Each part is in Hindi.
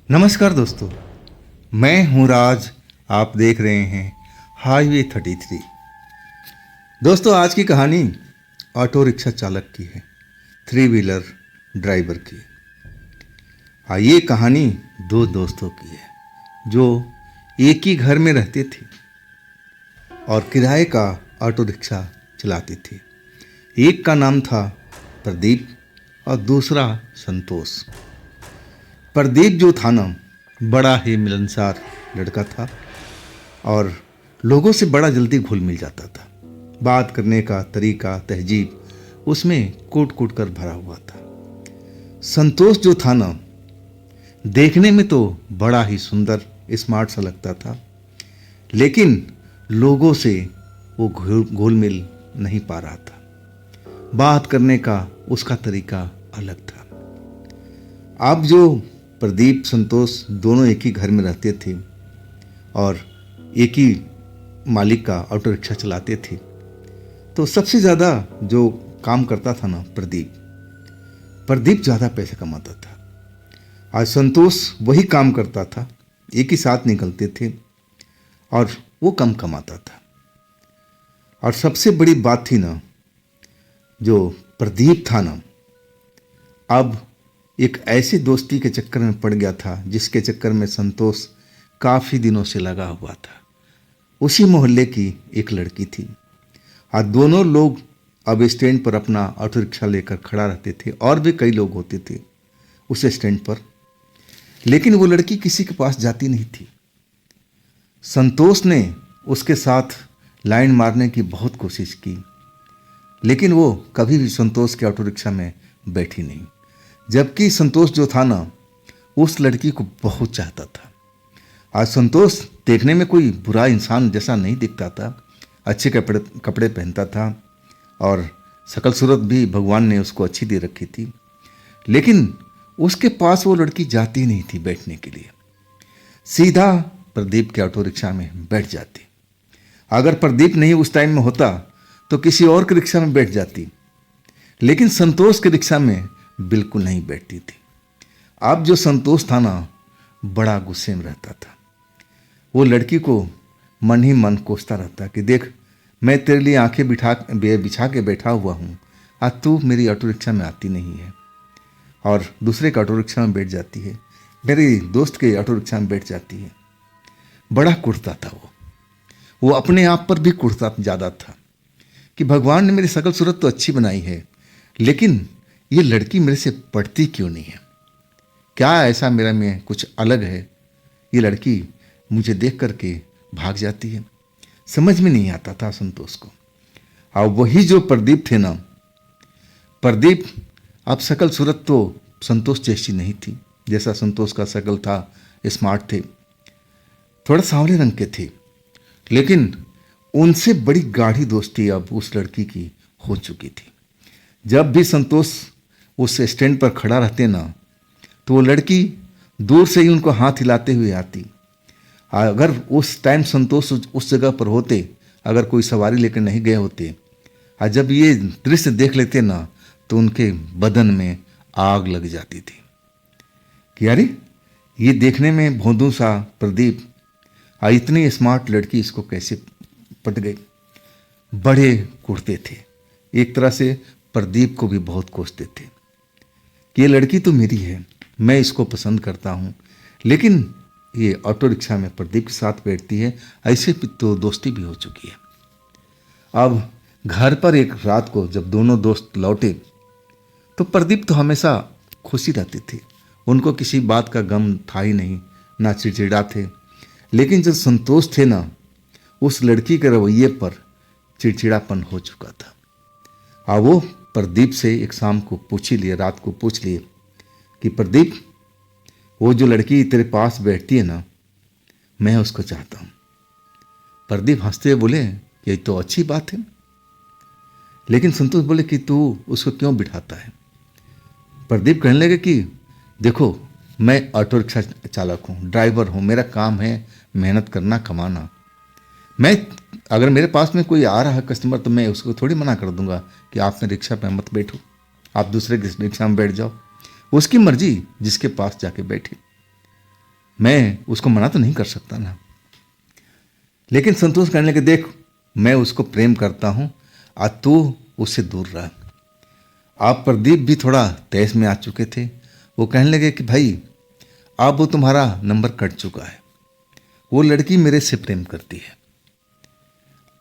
नमस्कार दोस्तों, मैं हूं राज। आप देख रहे हैं हाईवे 33। दोस्तों, आज की कहानी ऑटो रिक्शा चालक की है, थ्री व्हीलर ड्राइवर की। हाँ, ये कहानी दो दोस्तों की है जो एक ही घर में रहते थे और किराए का ऑटो रिक्शा चलाते थे। एक का नाम था प्रदीप और दूसरा संतोष। प्रदीप जो था ना, बड़ा ही मिलनसार लड़का था और लोगों से बड़ा जल्दी घुल मिल जाता था। बात करने का तरीका, तहजीब उसमें कूट कूट कर भरा हुआ था। संतोष जो था ना, देखने में तो बड़ा ही सुंदर स्मार्ट सा लगता था, लेकिन लोगों से वो घुल मिल नहीं पा रहा था। बात करने का उसका तरीका अलग था। अब जो प्रदीप संतोष दोनों एक ही घर में रहते थे और एक ही मालिक का ऑटो रिक्शा चलाते थे, तो सबसे ज़्यादा जो काम करता था ना, प्रदीप ज़्यादा पैसे कमाता था। आज संतोष वही काम करता था, एक ही साथ निकलते थे और वो कम कमाता था। और सबसे बड़ी बात थी ना, जो प्रदीप था ना, अब एक ऐसे दोस्ती के चक्कर में पड़ गया था जिसके चक्कर में संतोष काफ़ी दिनों से लगा हुआ था। उसी मोहल्ले की एक लड़की थी और दोनों लोग अब स्टैंड पर अपना ऑटो रिक्शा लेकर खड़ा रहते थे और भी कई लोग होते थे उस स्टैंड पर, लेकिन वो लड़की किसी के पास जाती नहीं थी। संतोष ने उसके साथ लाइन मारने की बहुत कोशिश की, लेकिन वो कभी भी संतोष के ऑटो रिक्शा में बैठी नहीं। जबकि संतोष जो था ना, उस लड़की को बहुत चाहता था। आज संतोष देखने में कोई बुरा इंसान जैसा नहीं दिखता था, अच्छे कपड़े पहनता था और शकल सूरत भी भगवान ने उसको अच्छी दे रखी थी, लेकिन उसके पास वो लड़की जाती नहीं थी बैठने के लिए। सीधा प्रदीप के ऑटो रिक्शा में बैठ जाती। अगर प्रदीप नहीं उस टाइम में होता तो किसी और के रिक्शा में बैठ जाती, लेकिन संतोष के रिक्शा में बिल्कुल नहीं बैठती थी। अब जो संतोष था ना, बड़ा गुस्से में रहता था। वो लड़की को मन ही मन कोसता रहता कि देख, मैं तेरे लिए आंखें बिछा के बैठा हुआ हूँ, आज तू मेरी ऑटो रिक्शा में आती नहीं है और दूसरे के ऑटो रिक्शा में बैठ जाती है, मेरे दोस्त के ऑटो रिक्शा में बैठ जाती है। बड़ा कुढ़ता था वो अपने आप पर भी कुढ़ता ज़्यादा था कि भगवान ने मेरी शकल सूरत तो अच्छी बनाई है, लेकिन ये लड़की मेरे से पढ़ती क्यों नहीं है? क्या ऐसा मेरा में कुछ अलग है? ये लड़की मुझे देख करके भाग जाती है। समझ में नहीं आता था संतोष को। और वही जो प्रदीप थे ना, प्रदीप अब शकल सूरत तो संतोष जैसी नहीं थी। जैसा संतोष का शकल था, स्मार्ट थे, थोड़ा सांवले रंग के थे, लेकिन उनसे बड़ी गाढ़ी दोस्ती अब उस लड़की की हो चुकी थी। जब भी संतोष उस स्टैंड पर खड़ा रहते ना, तो वो लड़की दूर से ही उनको हाथ हिलाते हुए आती। अगर उस टाइम संतोष उस जगह पर होते, अगर कोई सवारी लेकर नहीं गए होते, और जब ये दृश्य देख लेते ना, तो उनके बदन में आग लग जाती थी कि अरे, ये देखने में भोंदू सा प्रदीप और इतनी स्मार्ट लड़की, इसको कैसे पट गई। बड़े कुढ़ते थे, एक तरह से प्रदीप को भी बहुत कोसते थे कि ये लड़की तो मेरी है, मैं इसको पसंद करता हूँ, लेकिन ये ऑटो रिक्शा में प्रदीप के साथ बैठती है। ऐसे तो दोस्ती भी हो चुकी है। अब घर पर एक रात को जब दोनों दोस्त लौटे, तो प्रदीप तो हमेशा खुशी रहते थे, उनको किसी बात का गम था ही नहीं, ना चिड़चिड़ा थे। लेकिन जब संतोष थे ना, उस लड़की के रवैये पर चिड़चिड़ापन हो चुका था। और वो प्रदीप से एक शाम को पूछ ही लिए, रात को पूछ लिए कि प्रदीप, वो जो लड़की तेरे पास बैठती है ना, मैं उसको चाहता हूँ। प्रदीप हंसते हुए बोले कि ये तो अच्छी बात है, लेकिन संतोष बोले कि तू उसको क्यों बिठाता है। प्रदीप कहने लगे कि देखो, मैं ऑटो रिक्शा चालक हूँ, ड्राइवर हूँ, मेरा काम है मेहनत करना, कमाना। मैं अगर मेरे पास में कोई आ रहा है कस्टमर, तो मैं उसको थोड़ी मना कर दूंगा कि आप मेरे रिक्शा पे मत बैठो, आप दूसरे रिक्शा में बैठ जाओ। उसकी मर्जी, जिसके पास जाके बैठे। मैं उसको मना तो नहीं कर सकता ना। लेकिन संतोष कहने लगे, देख मैं उसको प्रेम करता हूँ, आज तू उससे दूर रह। आप प्रदीप भी थोड़ा तैस में आ चुके थे। वो कहने लगे कि भाई अब वो तुम्हारा नंबर कट चुका है, वो लड़की मेरे से प्रेम करती है।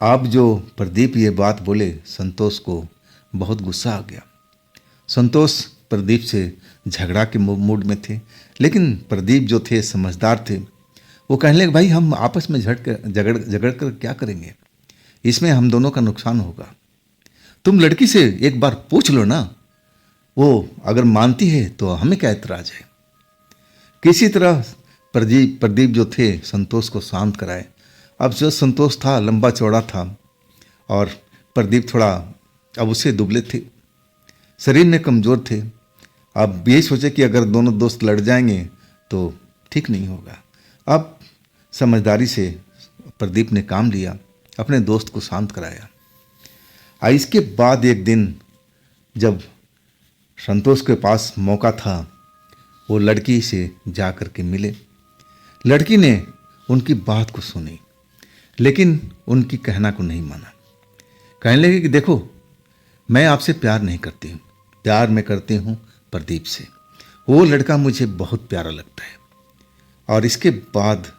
आप जो प्रदीप ये बात बोले, संतोष को बहुत गुस्सा आ गया। संतोष प्रदीप से झगड़ा के मूड में थे, लेकिन प्रदीप जो थे समझदार थे। वो कहने लगे, भाई हम आपस में झगड़ कर क्या करेंगे, इसमें हम दोनों का नुकसान होगा। तुम लड़की से एक बार पूछ लो ना, वो अगर मानती है तो हमें क्या एतराज है। किसी तरह प्रदीप जो थे संतोष को शांत कराए। अब जो संतोष था लंबा चौड़ा था और प्रदीप थोड़ा अब उससे दुबले थे, शरीर में कमज़ोर थे। अब ये सोचे कि अगर दोनों दोस्त लड़ जाएंगे तो ठीक नहीं होगा। अब समझदारी से प्रदीप ने काम लिया, अपने दोस्त को शांत कराया। इसके बाद एक दिन जब संतोष के पास मौका था, वो लड़की से जा कर के मिले। लड़की ने उनकी बात को सुनी, लेकिन उनकी कहना को नहीं माना। कहने लगी कि देखो मैं आपसे प्यार नहीं करती हूँ, प्यार मैं करती हूँ प्रदीप से। वो लड़का मुझे बहुत प्यारा लगता है। और इसके बाद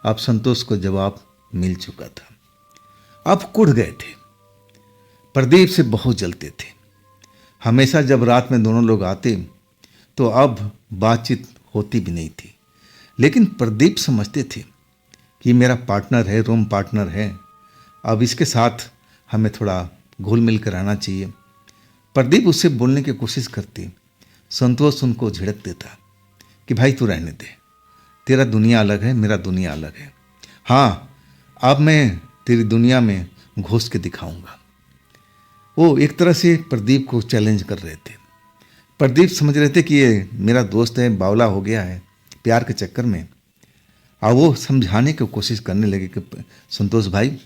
अब संतोष को जवाब मिल चुका था। अब कुढ़ गए थे, प्रदीप से बहुत जलते थे। हमेशा जब रात में दोनों लोग आते तो अब बातचीत होती भी नहीं थी, लेकिन प्रदीप समझते थे कि मेरा पार्टनर है, रूम पार्टनर है, अब इसके साथ हमें थोड़ा घुल मिल कर रहना चाहिए। प्रदीप उससे बोलने की कोशिश करती, संतोष उनको झिड़क देता कि भाई तू रहने दे, तेरा दुनिया अलग है, मेरा दुनिया अलग है। हाँ, अब मैं तेरी दुनिया में घुस के दिखाऊंगा। वो एक तरह से प्रदीप को चैलेंज कर रहे थे। प्रदीप समझ रहे थे कि ये मेरा दोस्त है, बावला हो गया है प्यार के चक्कर में। और वो समझाने की कोशिश करने लगे कि संतोष भाई,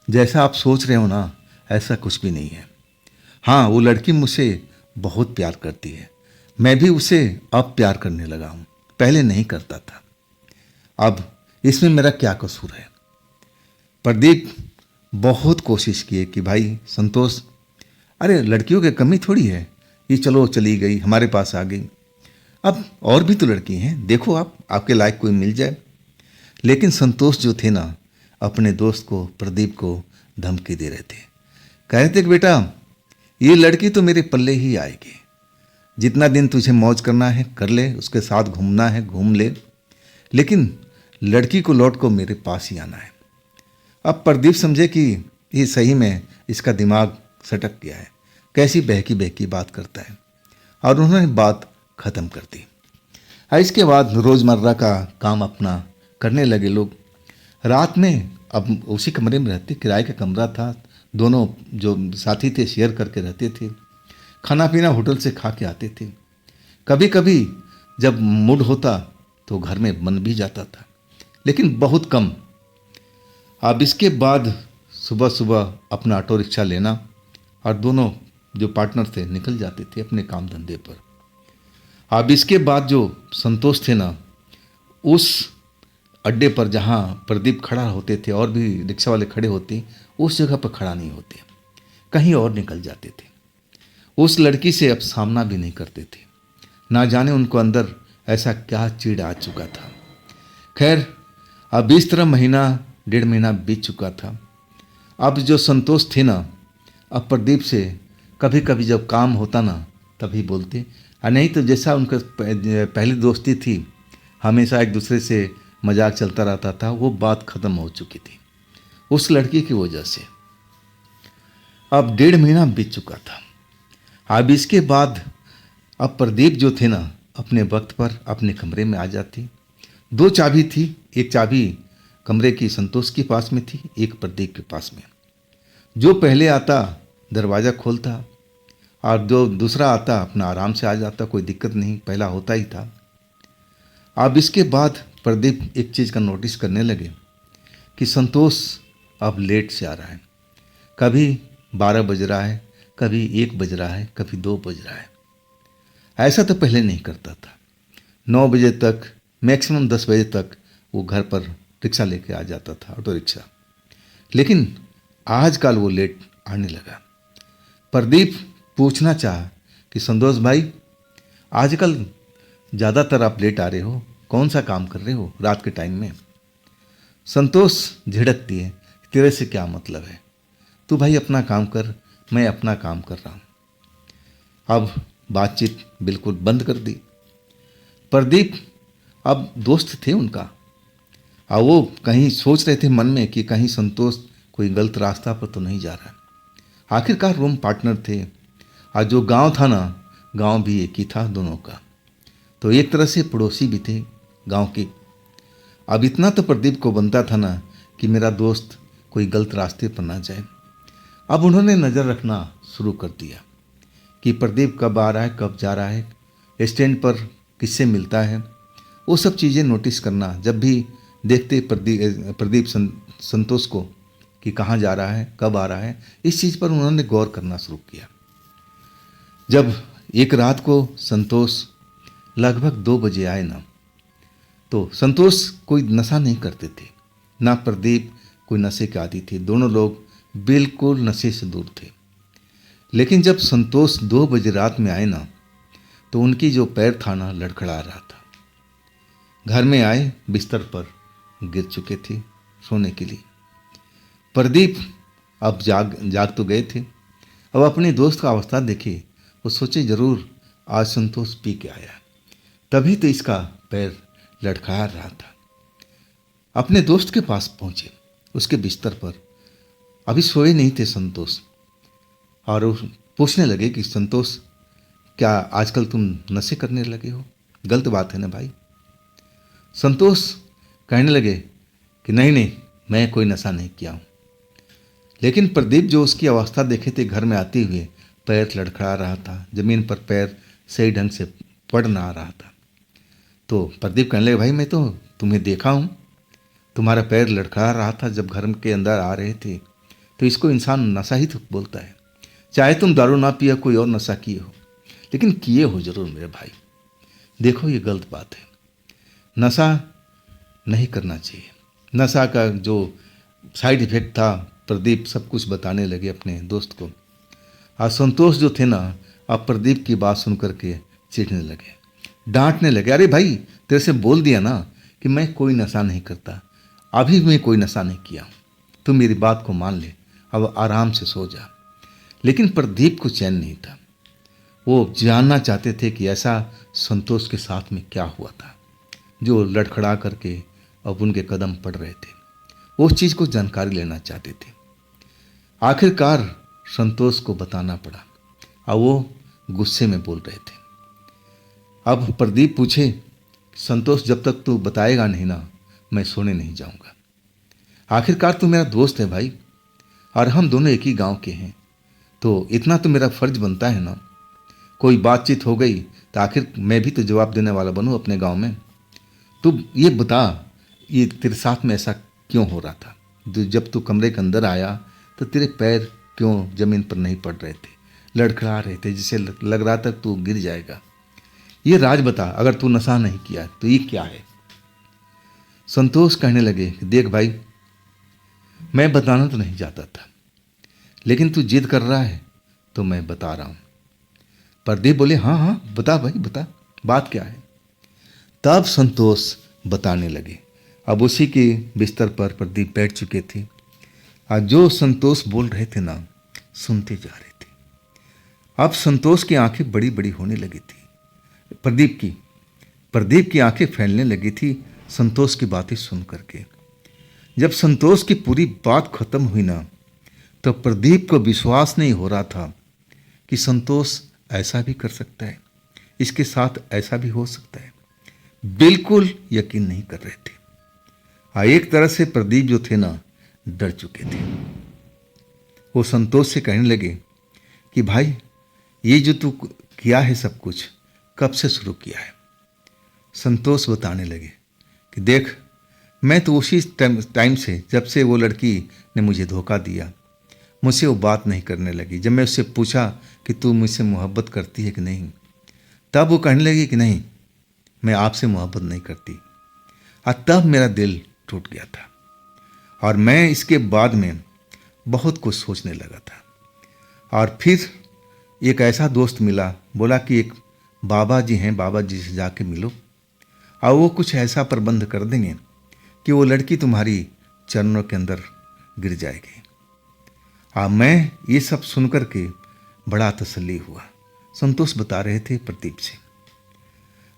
जैसा आप सोच रहे हो ना, ऐसा कुछ भी नहीं है। हाँ, वो लड़की मुझसे बहुत प्यार करती है, मैं भी उसे अब प्यार करने लगा हूँ, पहले नहीं करता था। अब इसमें मेरा क्या कसूर है। प्रदीप बहुत कोशिश किए कि भाई संतोष, अरे लड़कियों की कमी थोड़ी है, ये चलो चली गई, हमारे पास आ गई, अब और भी तो लड़की हैं, देखो आपके लायक कोई मिल जाए। लेकिन संतोष जो थे ना, अपने दोस्त को प्रदीप को धमकी दे रहे थे। कह रहे थे कि बेटा ये लड़की तो मेरे पल्ले ही आएगी, जितना दिन तुझे मौज करना है कर ले, उसके साथ घूमना है घूम ले, लेकिन लड़की को लौट को मेरे पास ही आना है। अब प्रदीप समझे कि ये सही में इसका दिमाग सटक गया है, कैसी बहकी बहकी बात करता है, और उन्होंने बात ख़त्म कर दी। इसके बाद रोज़मर्रा का काम अपना करने लगे लोग। रात में अब उसी कमरे में रहते, किराए का कमरा था, दोनों जो साथी थे शेयर करके रहते थे। खाना पीना होटल से खा के आते थे। कभी कभी जब मूड होता तो घर में बन भी जाता था, लेकिन बहुत कम। अब इसके बाद सुबह सुबह अपना ऑटो रिक्शा लेना और दोनों जो पार्टनर थे निकल जाते थे अपने काम धंधे पर। अब इसके बाद जो संतोष थे ना, उस अड्डे पर जहाँ प्रदीप खड़ा होते थे और भी रिक्शा वाले खड़े होते, उस जगह पर खड़ा नहीं होते, कहीं और निकल जाते थे। उस लड़की से अब सामना भी नहीं करते थे। ना जाने उनको अंदर ऐसा क्या चीड़ आ चुका था। खैर, अब इस तरह महीना डेढ़ महीना बीत चुका था। अब जो संतोष थे ना, अब प्रदीप से कभी कभी जब काम होता ना तभी बोलते, और नहीं तो जैसा उनका पहली दोस्ती थी, हमेशा एक दूसरे से मजाक चलता रहता था, वो बात ख़त्म हो चुकी थी उस लड़की की वजह से। अब डेढ़ महीना बीत चुका था। अब इसके बाद अब प्रदीप जो थे ना, अपने वक्त पर अपने कमरे में आ जाती। दो चाबी थी, एक चाबी कमरे की संतोष के पास में थी, एक प्रदीप के पास में। जो पहले आता दरवाज़ा खोलता और जो दूसरा आता अपना आराम से आ जाता, कोई दिक्कत नहीं, पहला होता ही था। अब इसके बाद प्रदीप एक चीज़ का नोटिस करने लगे कि संतोष अब लेट से आ रहा है। कभी 12 बज रहा है, कभी 1 बज रहा है, कभी 2 बज रहा है। ऐसा तो पहले नहीं करता था। 9 बजे तक मैक्सिमम 10 बजे तक वो घर पर रिक्शा लेके आ जाता था, ऑटो रिक्शा। लेकिन आजकल वो लेट आने लगा। प्रदीप पूछना चाहा कि संतोष भाई, आजकल ज़्यादातर आप लेट आ रहे हो, कौन सा काम कर रहे हो रात के टाइम में? संतोष झिड़कती है, तेरे से क्या मतलब है, तू भाई अपना काम कर, मैं अपना काम कर रहा हूँ। अब बातचीत बिल्कुल बंद कर दी। प्रदीप अब दोस्त थे उनका, और वो कहीं सोच रहे थे मन में कि कहीं संतोष कोई गलत रास्ता पर तो नहीं जा रहा। आखिरकार रूम पार्टनर थे, और जो गांव था ना, गांव भी एक ही था दोनों का, तो एक तरह से पड़ोसी भी थे गांव के। अब इतना तो प्रदीप को बनता था ना कि मेरा दोस्त कोई गलत रास्ते पर ना जाए। अब उन्होंने नज़र रखना शुरू कर दिया कि प्रदीप कब आ रहा है, कब जा रहा है, स्टैंड पर किससे मिलता है, वो सब चीज़ें नोटिस करना। जब भी देखते प्रदीप संतोष को कि कहाँ जा रहा है, कब आ रहा है, इस चीज़ पर उन्होंने गौर करना शुरू किया। जब एक रात को संतोष लगभग 2 बजे आए ना, तो संतोष कोई नशा नहीं करते थे, ना प्रदीप कोई नशे के आदी थे, दोनों लोग बिल्कुल नशे से दूर थे। लेकिन जब संतोष 2 बजे रात में आए ना, तो उनकी जो पैर था ना लड़खड़ा रहा था। घर में आए, बिस्तर पर गिर चुके थे सोने के लिए। प्रदीप अब जाग तो गए थे। अब अपने दोस्त का अवस्था देखे, वो सोचे जरूर आज संतोष पी के आया, तभी तो इसका पैर लड़खड़ा रहा था। अपने दोस्त के पास पहुंचे, उसके बिस्तर पर अभी सोए नहीं थे संतोष, और वो पूछने लगे कि संतोष, क्या आजकल तुम नशे करने लगे हो? गलत बात है ना भाई। संतोष कहने लगे कि नहीं नहीं, मैं कोई नशा नहीं किया हूँ। लेकिन प्रदीप जो उसकी अवस्था देखे थे, घर में आते हुए पैर लड़खड़ा रहा था, जमीन पर पैर सही ढंग से पड़ ना आ रहा था। तो प्रदीप कहने लगे, भाई मैं तो तुम्हें देखा हूँ, तुम्हारा पैर लड़खड़ा रहा था जब घर के अंदर आ रहे थे, तो इसको इंसान नशा ही तो बोलता है। चाहे तुम दारू ना पिया, कोई और नशा किए हो, लेकिन किए हो जरूर मेरे भाई। देखो ये गलत बात है, नशा नहीं करना चाहिए। नशा का जो साइड इफेक्ट था, प्रदीप सब कुछ बताने लगे अपने दोस्त को। आज संतोष जो थे ना, अब प्रदीप की बात सुन करके चिढ़ने लगे, डांटने लगे, अरे भाई तेरे से बोल दिया ना कि मैं कोई नशा नहीं करता, अभी मैं कोई नशा नहीं किया हूँ, तू मेरी बात को मान ले, अब आराम से सो जा। लेकिन प्रदीप को चैन नहीं था, वो जानना चाहते थे कि ऐसा संतोष के साथ में क्या हुआ था जो लड़खड़ा करके अब उनके कदम पड़ रहे थे। वो उस चीज़ को जानकारी लेना चाहते थे। आखिरकार संतोष को बताना पड़ा, और वो गुस्से में बोल रहे थे। अब प्रदीप पूछे, संतोष जब तक तू बताएगा नहीं ना, मैं सोने नहीं जाऊंगा। आखिरकार तू मेरा दोस्त है भाई, और हम दोनों एक ही गांव के हैं, तो इतना तो मेरा फर्ज बनता है ना। कोई बातचीत हो गई तो आखिर मैं भी तो जवाब देने वाला बनूं अपने गांव में। तू ये बता, ये तेरे साथ में ऐसा क्यों हो रहा था? जब तू कमरे के अंदर आया तो तेरे पैर क्यों जमीन पर नहीं पड़ रहे थे, लड़खड़ा रहे थे, जिसे लग रहा था तू गिर जाएगा। ये राज बता, अगर तू नशा नहीं किया तो ये क्या है? संतोष कहने लगे, देख भाई, मैं बताना तो नहीं चाहता था, लेकिन तू जिद कर रहा है तो मैं बता रहा हूँ। प्रदीप बोले, हाँ हाँ बता भाई बता, बात क्या है? तब संतोष बताने लगे। अब उसी के बिस्तर पर प्रदीप बैठ चुके थे, और जो संतोष बोल रहे थे ना, सुनते जा रहे थे। अब संतोष की आंखें बड़ी बड़ी होने लगी थी। प्रदीप की आंखें फैलने लगी थी संतोष की बातें सुन करके। जब संतोष की पूरी बात खत्म हुई ना, तो प्रदीप को विश्वास नहीं हो रहा था कि संतोष ऐसा भी कर सकता है, इसके साथ ऐसा भी हो सकता है। बिल्कुल यकीन नहीं कर रहे थे। एक तरह से प्रदीप जो थे ना, डर चुके थे। वो संतोष से कहने लगे कि भाई, ये जो तू किया है सब कुछ कब से शुरू किया है? संतोष बताने लगे कि देख, मैं तो उसी टाइम से, जब से वो लड़की ने मुझे धोखा दिया, मुझसे वो बात नहीं करने लगी। जब मैं उससे पूछा कि तू मुझसे मोहब्बत करती है कि नहीं, तब वो कहने लगी कि नहीं, मैं आपसे मोहब्बत नहीं करती, और तब मेरा दिल टूट गया था और मैं इसके बाद में बहुत कुछ सोचने लगा था। और फिर एक ऐसा दोस्त मिला, बोला कि एक बाबा जी हैं, बाबा जी से जाके मिलो और वो कुछ ऐसा प्रबंध कर देंगे कि वो लड़की तुम्हारी चरणों के अंदर गिर जाएगी। मैं ये सब सुनकर के बड़ा तसल्ली हुआ। संतोष बता रहे थे प्रदीप से।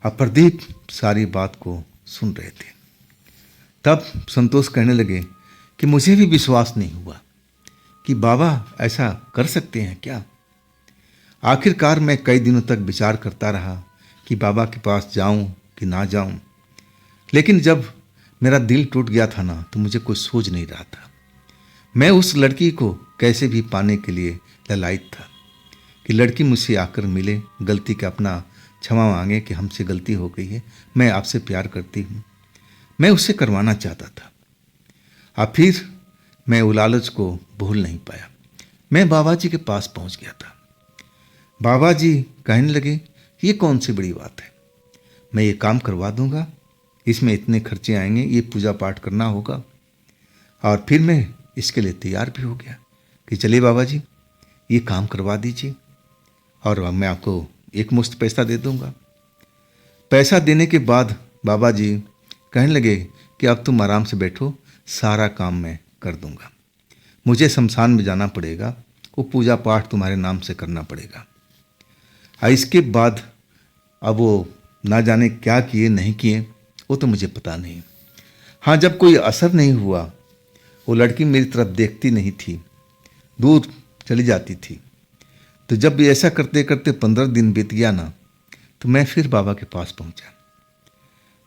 अब प्रदीप सारी बात को सुन रहे थे। तब संतोष कहने लगे कि मुझे भी विश्वास नहीं हुआ कि बाबा ऐसा कर सकते हैं क्या। आखिरकार मैं कई दिनों तक विचार करता रहा कि बाबा के पास जाऊं कि ना जाऊं, लेकिन जब मेरा दिल टूट गया था ना, तो मुझे कुछ सूझ नहीं रहा था। मैं उस लड़की को कैसे भी पाने के लिए ललायत था कि लड़की मुझसे आकर मिले, गलती का अपना क्षमा मांगे कि हमसे गलती हो गई है, मैं आपसे प्यार करती हूँ। मैं उससे करवाना चाहता था। और फिर मैं वो लालच को भूल नहीं पाया। मैं बाबा जी के पास पहुँच गया था। बाबा जी कहने लगे, ये कौन सी बड़ी बात है, मैं ये काम करवा दूंगा, इसमें इतने खर्चे आएंगे, ये पूजा पाठ करना होगा। और फिर मैं इसके लिए तैयार भी हो गया कि चलिए बाबा जी, ये काम करवा दीजिए और मैं आपको एक मुश्त पैसा दे दूंगा। पैसा देने के बाद बाबा जी कहने लगे कि अब तुम आराम से बैठो, सारा काम मैं कर दूंगा। मुझे शमशान में जाना पड़ेगा, वो पूजा पाठ तुम्हारे नाम से करना पड़ेगा। इसके बाद अब वो ना जाने क्या किए नहीं किए, वो तो मुझे पता नहीं। हाँ, जब कोई असर नहीं हुआ, वो लड़की मेरी तरफ देखती नहीं थी, दूर चली जाती थी। तो जब ऐसा करते करते 15 दिन बीत गया ना, तो मैं फिर बाबा के पास पहुंचा।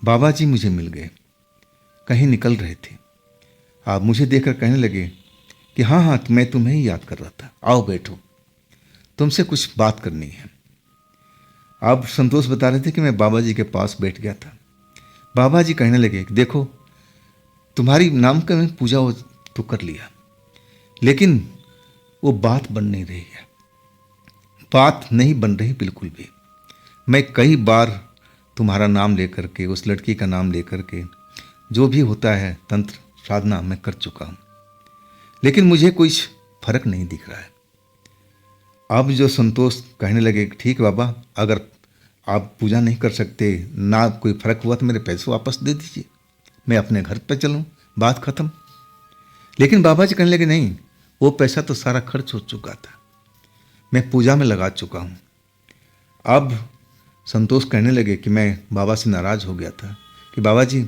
बाबा जी मुझे मिल गए, कहीं निकल रहे थे। आप मुझे देखकर कहने लगे कि हाँ हाँ, मैं तुम्हें ही याद कर रहा था, आओ बैठो, तुमसे कुछ बात करनी है। आप संतोष बता रहे थे कि मैं बाबा जी के पास बैठ गया था। बाबा जी कहने लगे कि देखो, तुम्हारी नाम का मैं पूजा तो कर लिया, लेकिन वो बात बन नहीं रही है, बात नहीं बन रही बिल्कुल भी। मैं कई बार तुम्हारा नाम लेकर के, उस लड़की का नाम लेकर के जो भी होता है तंत्र साधना मैं कर चुका हूँ, लेकिन मुझे कुछ फर्क नहीं दिख रहा है। अब जो संतोष कहने लगे, ठीक बाबा, अगर आप पूजा नहीं कर सकते, ना कोई फर्क हुआ, तो मेरे पैसे वापस दे दीजिए, मैं अपने घर पे चलूँ, बात खत्म। लेकिन बाबा जी कहने लगे, नहीं, वो पैसा तो सारा खर्च हो चुका था, मैं पूजा में लगा चुका हूँ। अब संतोष कहने लगे कि मैं बाबा से नाराज़ हो गया था कि बाबा जी,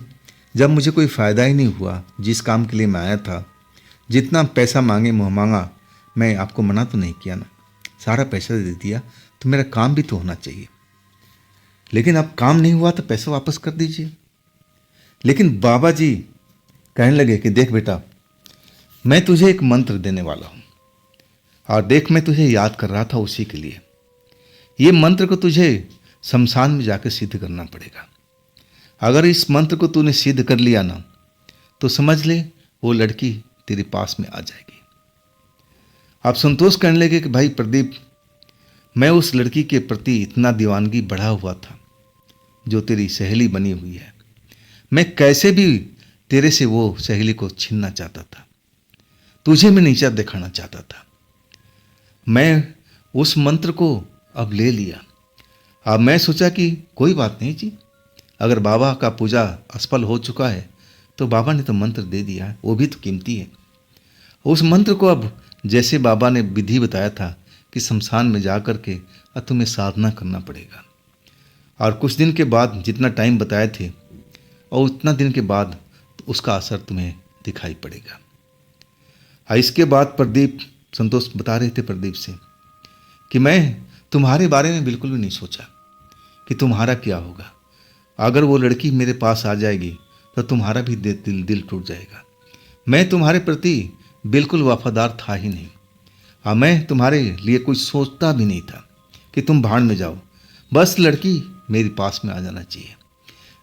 जब मुझे कोई फ़ायदा ही नहीं हुआ, जिस काम के लिए मैं आया था, जितना पैसा मांगे मुँह मांगा, मैं आपको मना तो नहीं किया ना, सारा पैसा दे दिया, तो मेरा काम भी तो होना चाहिए। लेकिन अब काम नहीं हुआ तो पैसा वापस कर दीजिए। लेकिन बाबा जी कहने लगे कि देख बेटा, मैं तुझे एक मंत्र देने वाला हूँ, और देख मैं तुझे याद कर रहा था उसी के लिए। ये मंत्र को तुझे शमशान में जाकर सिद्ध करना पड़ेगा। अगर इस मंत्र को तूने सिद्ध कर लिया ना, तो समझ ले वो लड़की तेरे पास में आ जाएगी। आप संतोष कहने लगे कि भाई प्रदीप, मैं उस लड़की के प्रति इतना दीवानगी बढ़ा हुआ था जो तेरी सहेली बनी हुई है। मैं कैसे भी तेरे से वो सहेली को छीनना चाहता था, तुझे मैं नीचा दिखाना चाहता था। मैं उस मंत्र को अब ले लिया। अब मैं सोचा कि कोई बात नहीं जी, अगर बाबा का पूजा असफल हो चुका है तो बाबा ने तो मंत्र दे दिया है, वो भी तो कीमती है। उस मंत्र को अब जैसे बाबा ने विधि बताया था कि शमशान में जा कर के अब तुम्हें साधना करना पड़ेगा, और कुछ दिन के बाद जितना टाइम बताए थे, और उतना दिन के बाद उसका असर तुम्हें दिखाई पड़ेगा। इसके बाद प्रदीप, संतोष बता रहे थे प्रदीप से कि मैं तुम्हारे बारे में बिल्कुल भी नहीं सोचा कि तुम्हारा क्या होगा। अगर वो लड़की मेरे पास आ जाएगी तो तुम्हारा भी दिल टूट जाएगा। मैं तुम्हारे प्रति बिल्कुल वफादार था ही नहीं, और मैं तुम्हारे लिए कुछ सोचता भी नहीं था कि तुम भाड़ में जाओ, बस लड़की मेरे पास में आ जाना चाहिए।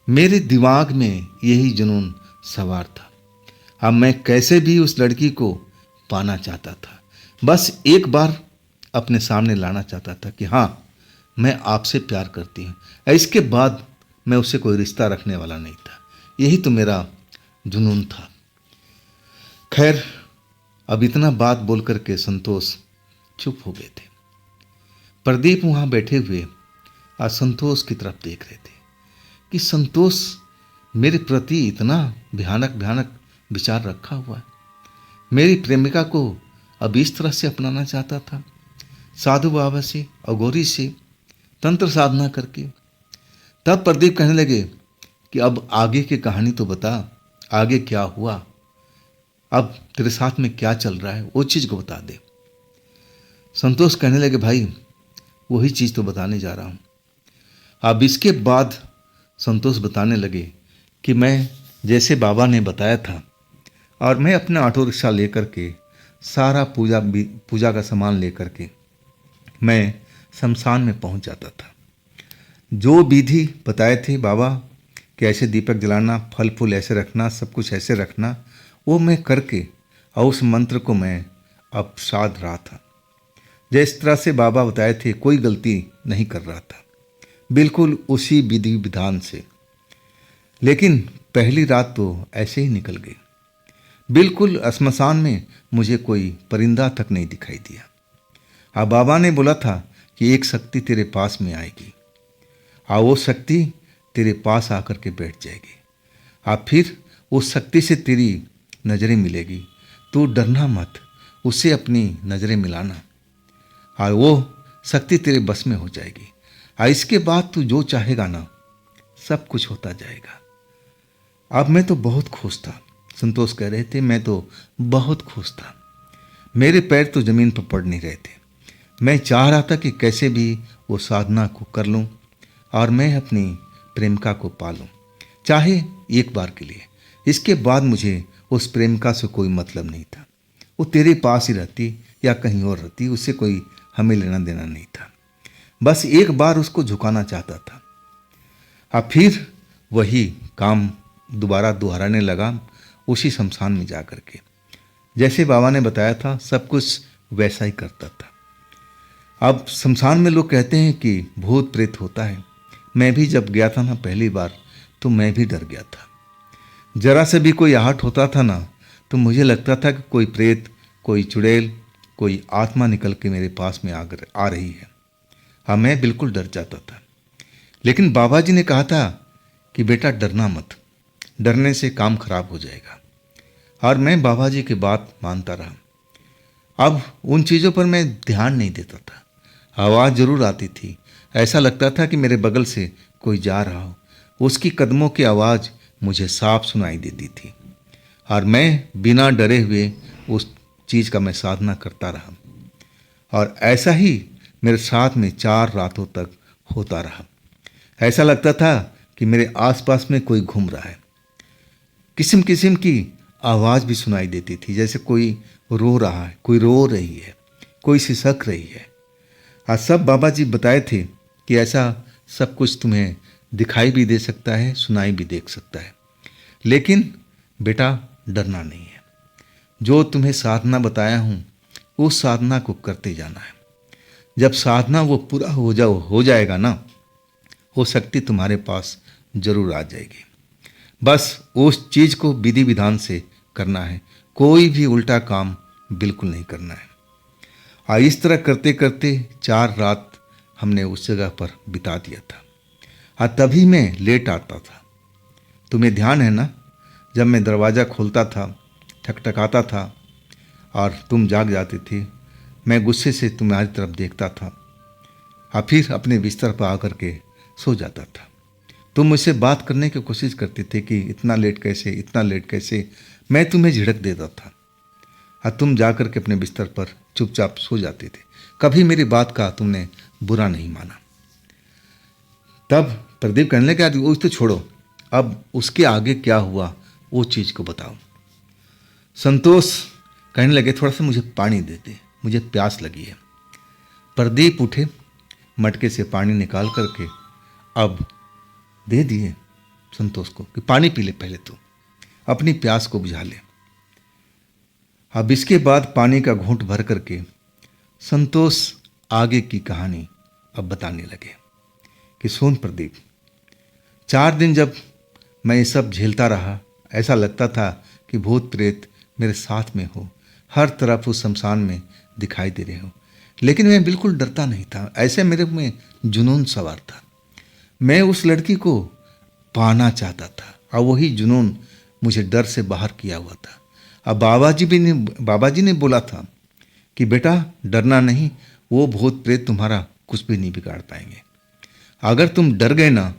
मेरे दिमाग में यही जुनून सवार था। अब मैं कैसे भी उस लड़की को पाना चाहता था, बस एक बार अपने सामने लाना चाहता था कि हाँ, मैं आपसे प्यार करती हूँ। इसके बाद मैं उससे कोई रिश्ता रखने वाला नहीं था। यही तो मेरा जुनून था। खैर, अब इतना बात बोल करके संतोष चुप हो गए थे। प्रदीप वहाँ बैठे हुए आज संतोष की तरफ देख रहे थे कि संतोष मेरे प्रति इतना भयानक भयानक विचार रखा हुआ है। मेरी प्रेमिका को अब इस तरह से अपनाना चाहता था, साधु बाबा से, अघोरी से, तंत्र साधना करके। तब प्रदीप कहने लगे कि अब आगे की कहानी तो बता, आगे क्या हुआ, अब तेरे साथ में क्या चल रहा है वो चीज़ को बता दे। संतोष कहने लगे भाई वही चीज़ तो बताने जा रहा हूँ। अब इसके बाद संतोष बताने लगे कि मैं जैसे बाबा ने बताया था और मैं अपना ऑटो रिक्शा लेकर के सारा पूजा का सामान लेकर के मैं शमशान में पहुंच जाता था। जो विधि बताए थे बाबा कि ऐसे दीपक जलाना, फल फूल ऐसे रखना, सब कुछ ऐसे रखना, वो मैं करके और उस मंत्र को मैं अब साध रहा था। जिस तरह से बाबा बताए थे कोई गलती नहीं कर रहा था, बिल्कुल उसी विधि विधान से। लेकिन पहली रात तो ऐसे ही निकल गई। बिल्कुल श्मशान में मुझे कोई परिंदा तक नहीं दिखाई दिया। अब बाबा ने बोला था कि एक शक्ति तेरे पास में आएगी और वो शक्ति तेरे पास आकर के बैठ जाएगी। अब फिर उस शक्ति से तेरी नज़रें मिलेगी, तू डरना मत, उससे अपनी नज़रें मिलाना और वो शक्ति तेरे बस में हो जाएगी। और इसके बाद तू जो चाहेगा ना सब कुछ होता जाएगा। अब मैं तो बहुत खुश था। संतोष कह रहे थे मैं तो बहुत खुश था। मेरे पैर तो ज़मीन पर पड़ नहीं रहे थे। मैं चाह रहा था कि कैसे भी वो साधना को कर लूं और मैं अपनी प्रेमिका को पालूं, चाहे एक बार के लिए। इसके बाद मुझे उस प्रेमिका से कोई मतलब नहीं था। वो तेरे पास ही रहती या कहीं और रहती, उससे कोई हमें लेना देना नहीं था। बस एक बार उसको झुकाना चाहता था। अब फिर वही काम दोबारा दोहराने लगा उसी शमशान में जा कर के। जैसे बाबा ने बताया था सब कुछ वैसा ही करता था। अब शमशान में लोग कहते हैं कि भूत प्रेत होता है। मैं भी जब गया था ना पहली बार तो मैं भी डर गया था। जरा से भी कोई आहट होता था ना तो मुझे लगता था कि कोई प्रेत, कोई चुड़ैल, कोई आत्मा निकल के मेरे पास में आ रही है। हाँ, मैं बिल्कुल डर जाता था। लेकिन बाबा जी ने कहा था कि बेटा डरना मत, डरने से काम खराब हो जाएगा। और मैं बाबा जी की बात मानता रहा। अब उन चीज़ों पर मैं ध्यान नहीं देता था। आवाज़ जरूर आती थी, ऐसा लगता था कि मेरे बगल से कोई जा रहा हो। उसकी कदमों की आवाज़ मुझे साफ सुनाई देती थी और मैं बिना डरे हुए उस चीज़ का मैं साधना करता रहा। और ऐसा ही मेरे साथ में 4 रातों तक होता रहा। ऐसा लगता था कि मेरे आसपास में कोई घूम रहा है। किस्म किस्म की आवाज़ भी सुनाई देती थी, जैसे कोई रो रहा है, कोई रो रही है, कोई सिसक रही है। आज सब बाबा जी बताए थे कि ऐसा सब कुछ तुम्हें दिखाई भी दे सकता है, सुनाई भी दे सकता है। लेकिन बेटा डरना नहीं है। जो तुम्हें साधना बताया हूँ उस साधना को करते जाना है। जब साधना वो पूरा हो जाएगा ना, वो शक्ति तुम्हारे पास जरूर आ जाएगी। बस उस चीज़ को विधि विधान से करना है, कोई भी उल्टा काम बिल्कुल नहीं करना है। और इस तरह करते करते 4 रात हमने उस जगह पर बिता दिया था। और तभी मैं लेट आता था। तुम्हें ध्यान है ना, जब मैं दरवाज़ा खोलता था, ठकठकाता था और तुम जाग जाती थी, मैं गुस्से से तुम्हारी तरफ देखता था और फिर अपने बिस्तर पर आकर के सो जाता था। तुम मुझसे बात करने की कोशिश करते थे कि इतना लेट कैसे, इतना लेट कैसे। मैं तुम्हें झिड़क देता था और तुम जाकर के अपने बिस्तर पर चुपचाप सो जाते थे। कभी मेरी बात का तुमने बुरा नहीं माना। तब प्रदीप कहने लगे यार वो तो छोड़ो, अब उसके आगे क्या हुआ वो चीज़ को बताओ। संतोष कहने लगे थोड़ा सा मुझे पानी दे दे, मुझे प्यास लगी है। प्रदीप उठे, मटके से पानी निकाल करके अब दे दिए संतोष को कि पानी पी ले, पहले तो अपनी प्यास को बुझा ले। अब इसके बाद पानी का घूंट भर करके संतोष आगे की कहानी अब बताने लगे कि सुन प्रदीप, 4 दिन जब मैं ये सब झेलता रहा। ऐसा लगता था कि भूत प्रेत मेरे साथ में हो, हर तरफ उस शमशान में दिखाई दे रहे हो। लेकिन मैं बिल्कुल डरता नहीं था, ऐसे मेरे में जुनून सवार था। मैं उस लड़की को पाना चाहता था और वही जुनून मुझे डर से बाहर किया हुआ था। अब बाबा जी ने बोला था कि बेटा डरना नहीं, वो भूत प्रेत तुम्हारा कुछ भी नहीं बिगाड़ पाएंगे। अगर तुम डर गए ना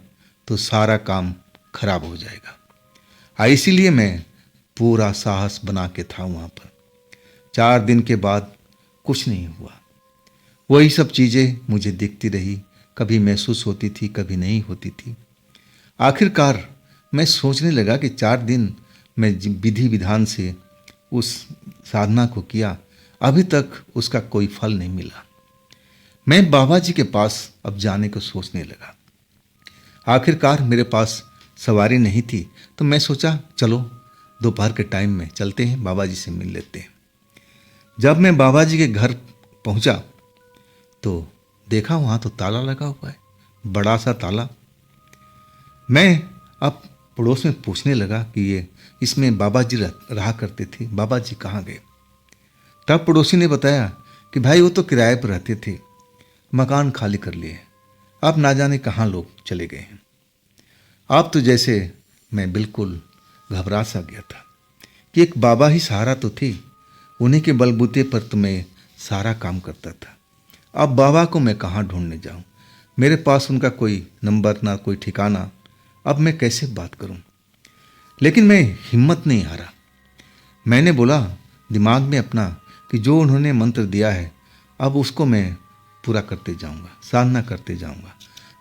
तो सारा काम खराब हो जाएगा। इसीलिए मैं पूरा साहस बना के था वहाँ पर। 4 दिन के बाद कुछ नहीं हुआ। वही सब चीज़ें मुझे दिखती रही, कभी महसूस होती थी, कभी नहीं होती थी। आखिरकार मैं सोचने लगा कि 4 दिन मैं विधि विधान से उस साधना को किया, अभी तक उसका कोई फल नहीं मिला। मैं बाबा जी के पास अब जाने को सोचने लगा। आखिरकार मेरे पास सवारी नहीं थी, तो मैं सोचा चलो दोपहर के टाइम में चलते हैं, बाबा जी से मिल लेते हैं। जब मैं बाबा जी के घर पहुंचा तो देखा वहाँ तो ताला लगा हुआ है, बड़ा सा ताला। मैं अब पड़ोस में पूछने लगा कि ये इसमें बाबा जी रहा करते थे, बाबा जी कहाँ गए। तब पड़ोसी ने बताया कि भाई वो तो किराए पर रहते थे, मकान खाली कर लिए, अब ना जाने कहाँ लोग चले गए हैं। अब तो जैसे मैं बिल्कुल घबरा सा गया था कि एक बाबा ही सहारा तो थे, उन्हीं के बलबूते पर तो मैं सारा काम करता था। अब बाबा को मैं कहाँ ढूंढने जाऊँ, मेरे पास उनका कोई नंबर ना कोई ठिकाना, अब मैं कैसे बात करूँ। लेकिन मैं हिम्मत नहीं हारा। मैंने बोला दिमाग में अपना कि जो उन्होंने मंत्र दिया है अब उसको मैं पूरा करते जाऊँगा, साधना करते जाऊँगा,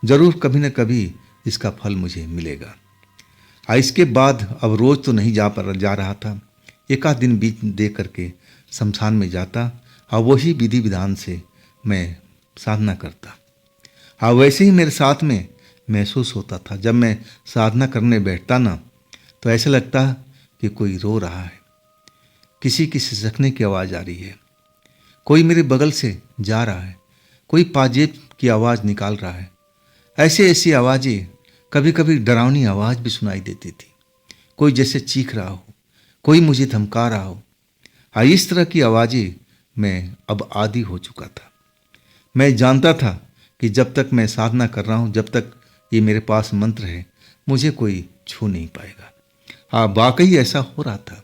ज़रूर कभी न कभी इसका फल मुझे मिलेगा। इसके बाद अब रोज़ तो नहीं जा रहा था, एक आध दिन बीच दे करके शमशान में जाता और वही विधि विधान से मैं साधना करता। हाँ, वैसे ही मेरे साथ में महसूस होता था। जब मैं साधना करने बैठता ना तो ऐसा लगता कि कोई रो रहा है, किसी की सिसकने की आवाज़ आ रही है, कोई मेरे बगल से जा रहा है, कोई पाजेब की आवाज़ निकाल रहा है। ऐसी ऐसी आवाज़ें, कभी कभी डरावनी आवाज़ भी सुनाई देती थी, कोई जैसे चीख रहा हो, कोई मुझे धमका रहा हो। हाँ, इस तरह की आवाज़ें मैं अब आदी हो चुका था। मैं जानता था कि जब तक मैं साधना कर रहा हूँ, जब तक ये मेरे पास मंत्र है, मुझे कोई छू नहीं पाएगा। हाँ, वाकई ऐसा हो रहा था।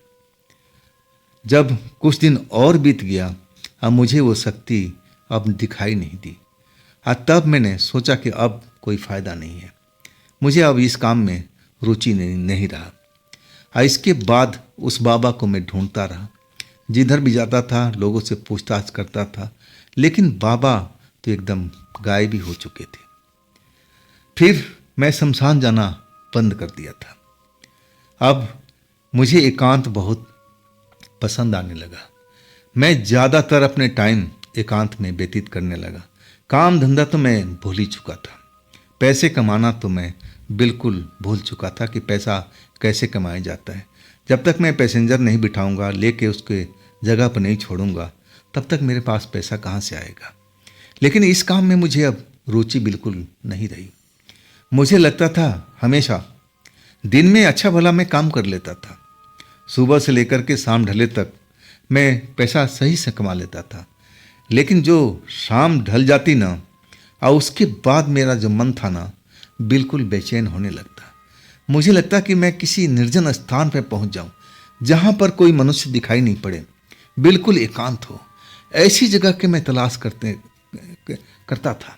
जब कुछ दिन और बीत गया, अब मुझे वो शक्ति अब दिखाई नहीं दी। हाँ, तब मैंने सोचा कि अब कोई फ़ायदा नहीं है, मुझे अब इस काम में रुचि नहीं रहा। हाँ, इसके बाद उस बाबा को मैं ढूंढता रहा, जिधर भी जाता था लोगों से पूछताछ करता था, लेकिन बाबा तो एकदम गायब ही हो चुके थे। फिर मैं शमशान जाना बंद कर दिया था। अब मुझे एकांत बहुत पसंद आने लगा। मैं ज़्यादातर अपने टाइम एकांत में व्यतीत करने लगा। काम धंधा तो मैं भूल ही चुका था, पैसे कमाना तो मैं बिल्कुल भूल चुका था कि पैसा कैसे कमाया जाता है। जब तक मैं पैसेंजर नहीं बिठाऊंगा, लेके उसके जगह पर नहीं छोड़ूंगा, तब तक मेरे पास पैसा कहाँ से आएगा। लेकिन इस काम में मुझे अब रुचि बिल्कुल नहीं रही। मुझे लगता था हमेशा दिन में अच्छा भला मैं काम कर लेता था, सुबह से लेकर के शाम ढले तक मैं पैसा सही से कमा लेता था। लेकिन जो शाम ढल जाती ना और उसके बाद मेरा जो मन था ना बिल्कुल बेचैन होने लगता। मुझे लगता कि मैं किसी निर्जन स्थान पर पहुंच जाऊं, जहां पर कोई मनुष्य दिखाई नहीं पड़े, बिल्कुल एकांत हो। ऐसी जगह के मैं तलाश करता था।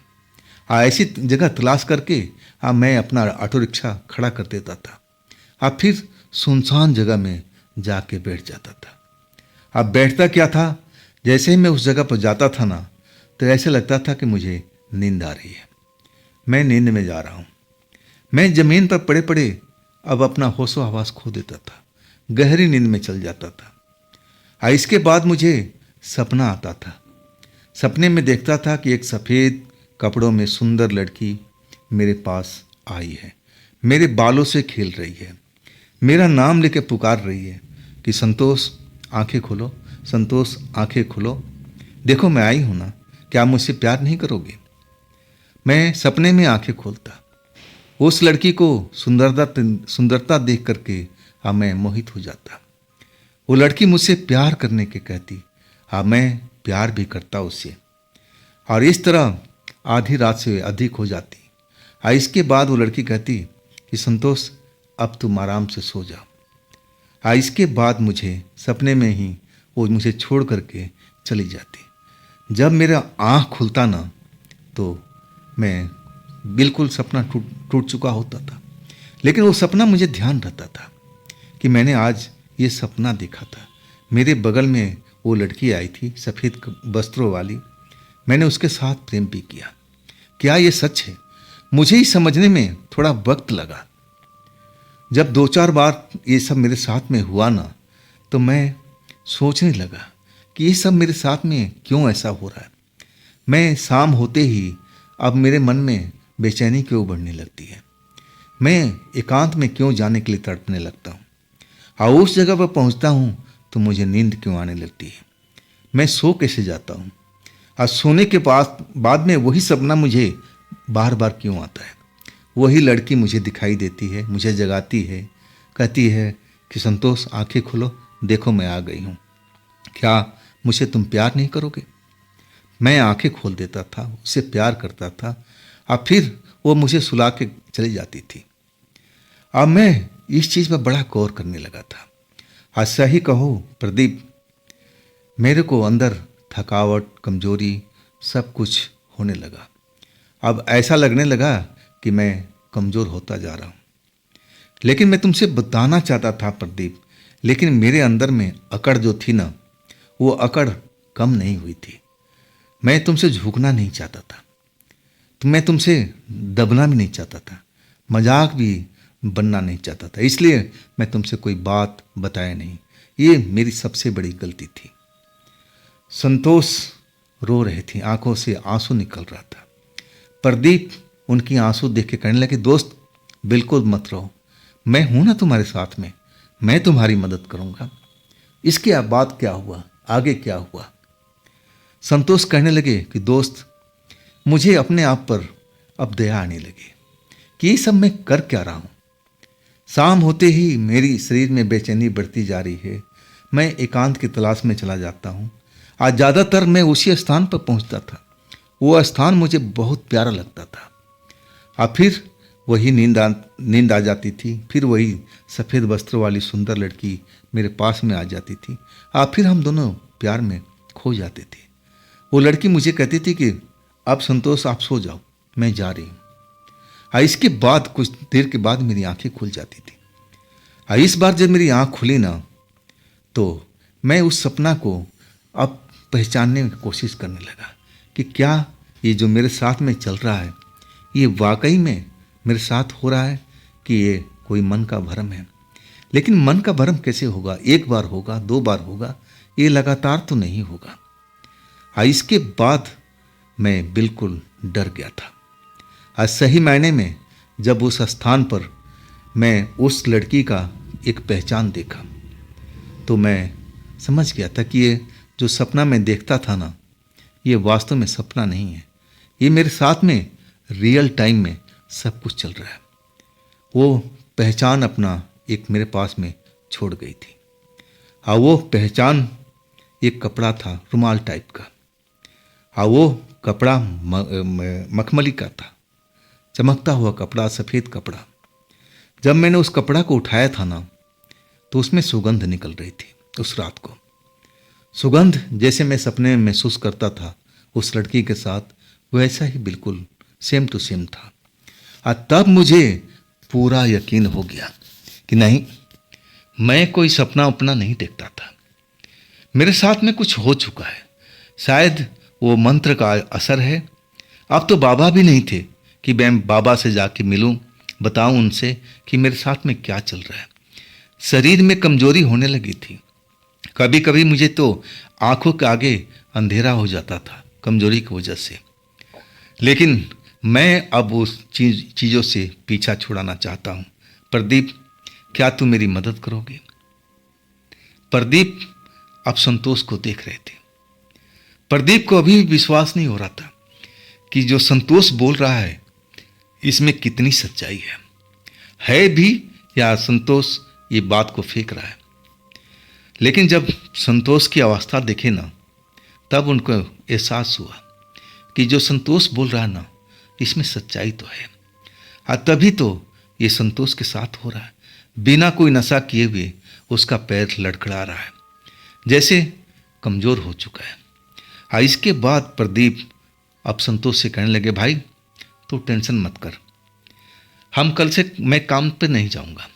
ऐसी जगह तलाश करके मैं अपना ऑटो रिक्शा खड़ा कर देता था। फिर सुनसान जगह में जाके बैठ जाता था। अब बैठता क्या था, जैसे ही मैं उस जगह पर जाता था ना तो ऐसे लगता था कि मुझे नींद आ रही है, मैं नींद में जा रहा हूँ। मैं ज़मीन पर पड़े पड़े अब अपना होशो हवास खो देता था, गहरी नींद में चल जाता था। इसके बाद मुझे सपना आता था। सपने में देखता था कि एक सफ़ेद कपड़ों में सुंदर लड़की मेरे पास आई है, मेरे बालों से खेल रही है, मेरा नाम लेके पुकार रही है कि संतोष आंखें खोलो, संतोष आंखें खोलो, देखो मैं आई हूँ ना, क्या आप मुझसे प्यार नहीं करोगे। मैं सपने में आंखें खोलता उस लड़की को सुंदरता देख करके अब मैं मोहित हो जाता। वो लड़की मुझसे प्यार करने के कहती, अब मैं प्यार भी करता उससे, और इस तरह आधी रात से अधिक हो जाती। और इसके बाद वो लड़की कहती कि संतोष अब तुम आराम से सो जाओ। और इसके बाद मुझे सपने में ही वो मुझे छोड़ करके चली जाती। जब मेरा आँख खुलता ना तो मैं बिल्कुल सपना टूट चुका होता था, लेकिन वो सपना मुझे ध्यान रहता था कि मैंने आज ये सपना देखा था। मेरे बगल में वो लड़की आई थी सफ़ेद वस्त्रों वाली, मैंने उसके साथ प्रेम भी किया। क्या ये सच है? मुझे ही समझने में थोड़ा वक्त लगा। जब 2-4 बार ये सब मेरे साथ में हुआ ना, तो मैं सोचने लगा कि ये सब मेरे साथ में क्यों ऐसा हो रहा है। मैं शाम होते ही अब मेरे मन में बेचैनी क्यों बढ़ने लगती है। मैं एकांत में क्यों जाने के लिए तड़पने लगता हूँ, और उस जगह पर पहुँचता हूँ तो मुझे नींद क्यों आने लगती है। मैं सो कैसे जाता हूँ, और सोने के बाद में वही सपना मुझे बार बार क्यों आता है। वही लड़की मुझे दिखाई देती है, मुझे जगाती है, कहती है कि संतोष आंखें खोलो, देखो मैं आ गई हूँ, क्या मुझे तुम प्यार नहीं करोगे। मैं आंखें खोल देता था, उससे प्यार करता था, और फिर वो मुझे सुला के चली जाती थी। अब मैं इस चीज़ पर बड़ा गौर करने लगा था। आज सही कहो प्रदीप, मेरे को अंदर थकावट, कमजोरी सब कुछ होने लगा। अब ऐसा लगने लगा कि मैं कमज़ोर होता जा रहा हूँ। लेकिन मैं तुमसे बताना चाहता था प्रदीप, लेकिन मेरे अंदर में अकड़ जो थी ना, वो अकड़ कम नहीं हुई थी। मैं तुमसे झुकना नहीं चाहता था, तो मैं तुमसे दबना भी नहीं चाहता था, मजाक भी बनना नहीं चाहता था। इसलिए मैं तुमसे कोई बात बताया नहीं। ये मेरी सबसे बड़ी गलती थी। संतोष रो रहे थे, आंखों से आंसू निकल रहा था। प्रदीप उनकी आंसू देख के कहने लगे, दोस्त बिल्कुल मत रहो, मैं हूं ना तुम्हारे साथ में, मैं तुम्हारी मदद करूंगा। इसके बाद क्या हुआ, आगे क्या हुआ? संतोष कहने लगे कि दोस्त मुझे अपने आप पर अब दया आने लगी कि ये सब मैं कर क्या रहा हूँ। शाम होते ही मेरी शरीर में बेचैनी बढ़ती जा रही है। मैं एकांत की तलाश में चला जाता हूँ। आज ज़्यादातर मैं उसी स्थान पर पहुँचता था। वो स्थान मुझे बहुत प्यारा लगता था। और फिर वही नींद आ जाती थी। फिर वही सफ़ेद वस्त्र वाली सुंदर लड़की मेरे पास में आ जाती थी, और फिर हम दोनों प्यार में खो जाते थे। वो लड़की मुझे कहती थी कि अब संतोष आप सो जाओ, मैं जा रही हूँ। और इसके बाद कुछ देर के बाद मेरी आंखें खुल जाती थी। और इस बार जब मेरी आंख खुली ना, तो मैं उस सपना को अब पहचानने की कोशिश करने लगा कि क्या ये जो मेरे साथ में चल रहा है, ये वाकई में मेरे साथ हो रहा है कि ये कोई मन का भ्रम है। लेकिन मन का भ्रम कैसे होगा? एक बार होगा, 2 बार होगा, ये लगातार तो नहीं होगा। और इसके बाद मैं बिल्कुल डर गया था। आज सही मायने में जब उस स्थान पर मैं उस लड़की का एक पहचान देखा, तो मैं समझ गया था कि ये जो सपना मैं देखता था ना, ये वास्तव में सपना नहीं है। ये मेरे साथ में रियल टाइम में सब कुछ चल रहा है। वो पहचान अपना एक मेरे पास में छोड़ गई थी। और वो पहचान एक कपड़ा था, रुमाल टाइप का। और वो कपड़ा मखमली का था, चमकता हुआ कपड़ा, सफ़ेद कपड़ा। जब मैंने उस कपड़ा को उठाया था ना, तो उसमें सुगंध निकल रही थी। उस रात को सुगंध जैसे मैं सपने में महसूस करता था उस लड़की के साथ, वैसा ही बिल्कुल सेम टू सेम था। और तब मुझे पूरा यकीन हो गया कि नहीं, मैं कोई सपना उपना नहीं देखता था, मेरे साथ में कुछ हो चुका है। शायद वो मंत्र का असर है। अब तो बाबा भी नहीं थे कि मैं बाबा से जाके मिलूं, बताऊं उनसे कि मेरे साथ में क्या चल रहा है। शरीर में कमजोरी होने लगी थी। कभी कभी मुझे तो आंखों के आगे अंधेरा हो जाता था कमजोरी की वजह से। लेकिन मैं अब उस चीज़ों से पीछा छुड़ाना चाहता हूँ। प्रदीप, क्या तुम मेरी मदद करोगे? प्रदीप अब संतोष को देख रहे थे। प्रदीप को अभी विश्वास नहीं हो रहा था कि जो संतोष बोल रहा है इसमें कितनी सच्चाई है भी या संतोष ये बात को फेंक रहा है। लेकिन जब संतोष की अवस्था देखे ना, तब उनको एहसास हुआ कि जो संतोष बोल रहा है ना, इसमें सच्चाई तो है। तभी तो ये संतोष के साथ हो रहा है। बिना कोई नशा किए हुए उसका पैर लड़खड़ा रहा है, जैसे कमज़ोर हो चुका है। इसके बाद प्रदीप अब संतोष से कहने लगे, भाई तू टेंशन मत कर, हम कल से मैं काम पे नहीं जाऊंगा,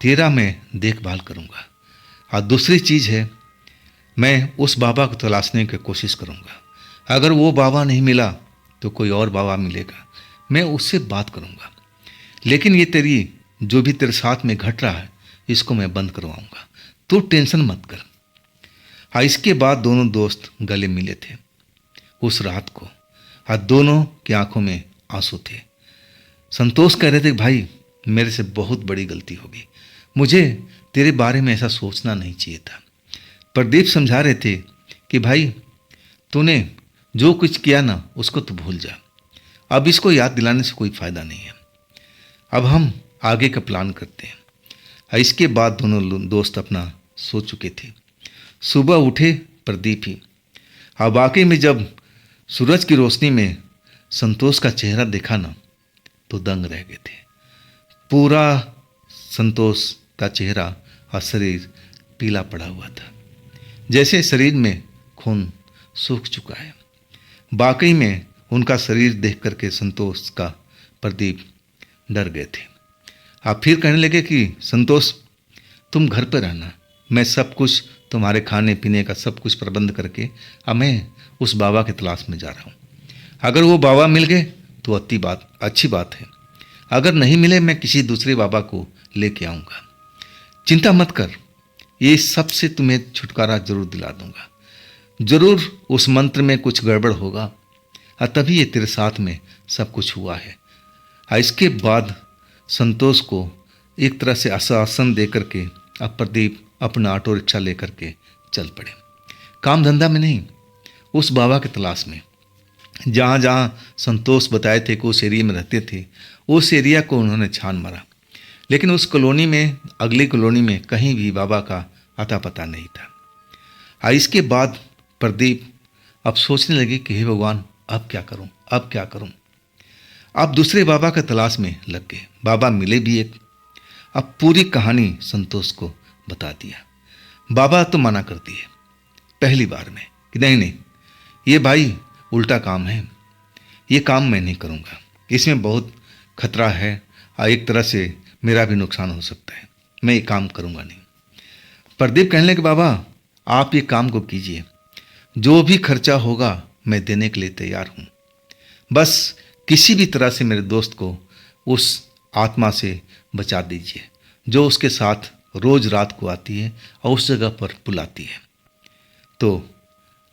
तेरा मैं देखभाल करूंगा। और दूसरी चीज़ है, मैं उस बाबा को तलाशने की कोशिश करूंगा। अगर वो बाबा नहीं मिला तो कोई और बाबा मिलेगा, मैं उससे बात करूंगा। लेकिन ये तेरी जो भी तेरे साथ में घट रहा है, इसको मैं बंद करवाऊंगा, तू टेंशन मत कर। इसके बाद दोनों दोस्त गले मिले थे उस रात को, और दोनों की आंखों में आंसू थे। संतोष कह रहे थे, भाई मेरे से बहुत बड़ी गलती हो गई, मुझे तेरे बारे में ऐसा सोचना नहीं चाहिए था। प्रदीप समझा रहे थे कि भाई तूने जो कुछ किया ना, उसको तो भूल जा, अब इसको याद दिलाने से कोई फ़ायदा नहीं है। अब हम आगे का प्लान करते हैं। इसके बाद दोनों दोस्त अपना सो चुके थे। सुबह उठे प्रदीप ही। अब वाकई में जब सूरज की रोशनी में संतोष का चेहरा देखा ना, तो दंग रह गए थे। पूरा संतोष का चेहरा और शरीर पीला पड़ा हुआ था, जैसे शरीर में खून सूख चुका है। वाकई में उनका शरीर देख करके संतोष का प्रदीप डर गए थे। आप फिर कहने लगे कि संतोष तुम घर पर रहना, मैं सब कुछ तुम्हारे खाने पीने का सब कुछ प्रबंध करके अब मैं उस बाबा की तलाश में जा रहा हूँ। अगर वो बाबा मिल गए तो अच्छी बात है, अगर नहीं मिले मैं किसी दूसरे बाबा को लेके आऊँगा। चिंता मत कर, ये सब से तुम्हें छुटकारा जरूर दिला दूंगा। जरूर उस मंत्र में कुछ गड़बड़ होगा, तभी ये तेरे साथ में सब कुछ हुआ है। इसके बाद संतोष को एक तरह से आश्वासन दे करके अब प्रदीप अपना ऑटो रिक्शा लेकर के चल पड़े। काम धंधा में नहीं, उस बाबा की तलाश में। जहाँ जहाँ संतोष बताए थे कि उस एरिया में रहते थे, उस एरिया को उन्होंने छान मारा, लेकिन उस कॉलोनी में, अगली कॉलोनी में कहीं भी बाबा का अता पता नहीं था। इसके बाद प्रदीप अब सोचने लगे कि हे भगवान, अब क्या करूं, अब क्या करूं। अब दूसरे बाबा का तलाश में लग गए। बाबा मिले भी एक। अब पूरी कहानी संतोष को बता दिया। बाबा तो मना कर दिए पहली बार में कि नहीं नहीं, ये भाई उल्टा काम है, ये काम मैं नहीं करूँगा, इसमें बहुत खतरा है और एक तरह से मेरा भी नुकसान हो सकता है, मैं ये काम करूँगा नहीं। प्रदीप कहने लगे, बाबा आप ये काम को कीजिए, जो भी खर्चा होगा मैं देने के लिए तैयार हूँ, बस किसी भी तरह से मेरे दोस्त को उस आत्मा से बचा दीजिए जो उसके साथ रोज रात को आती है और उस जगह पर बुलाती है। तो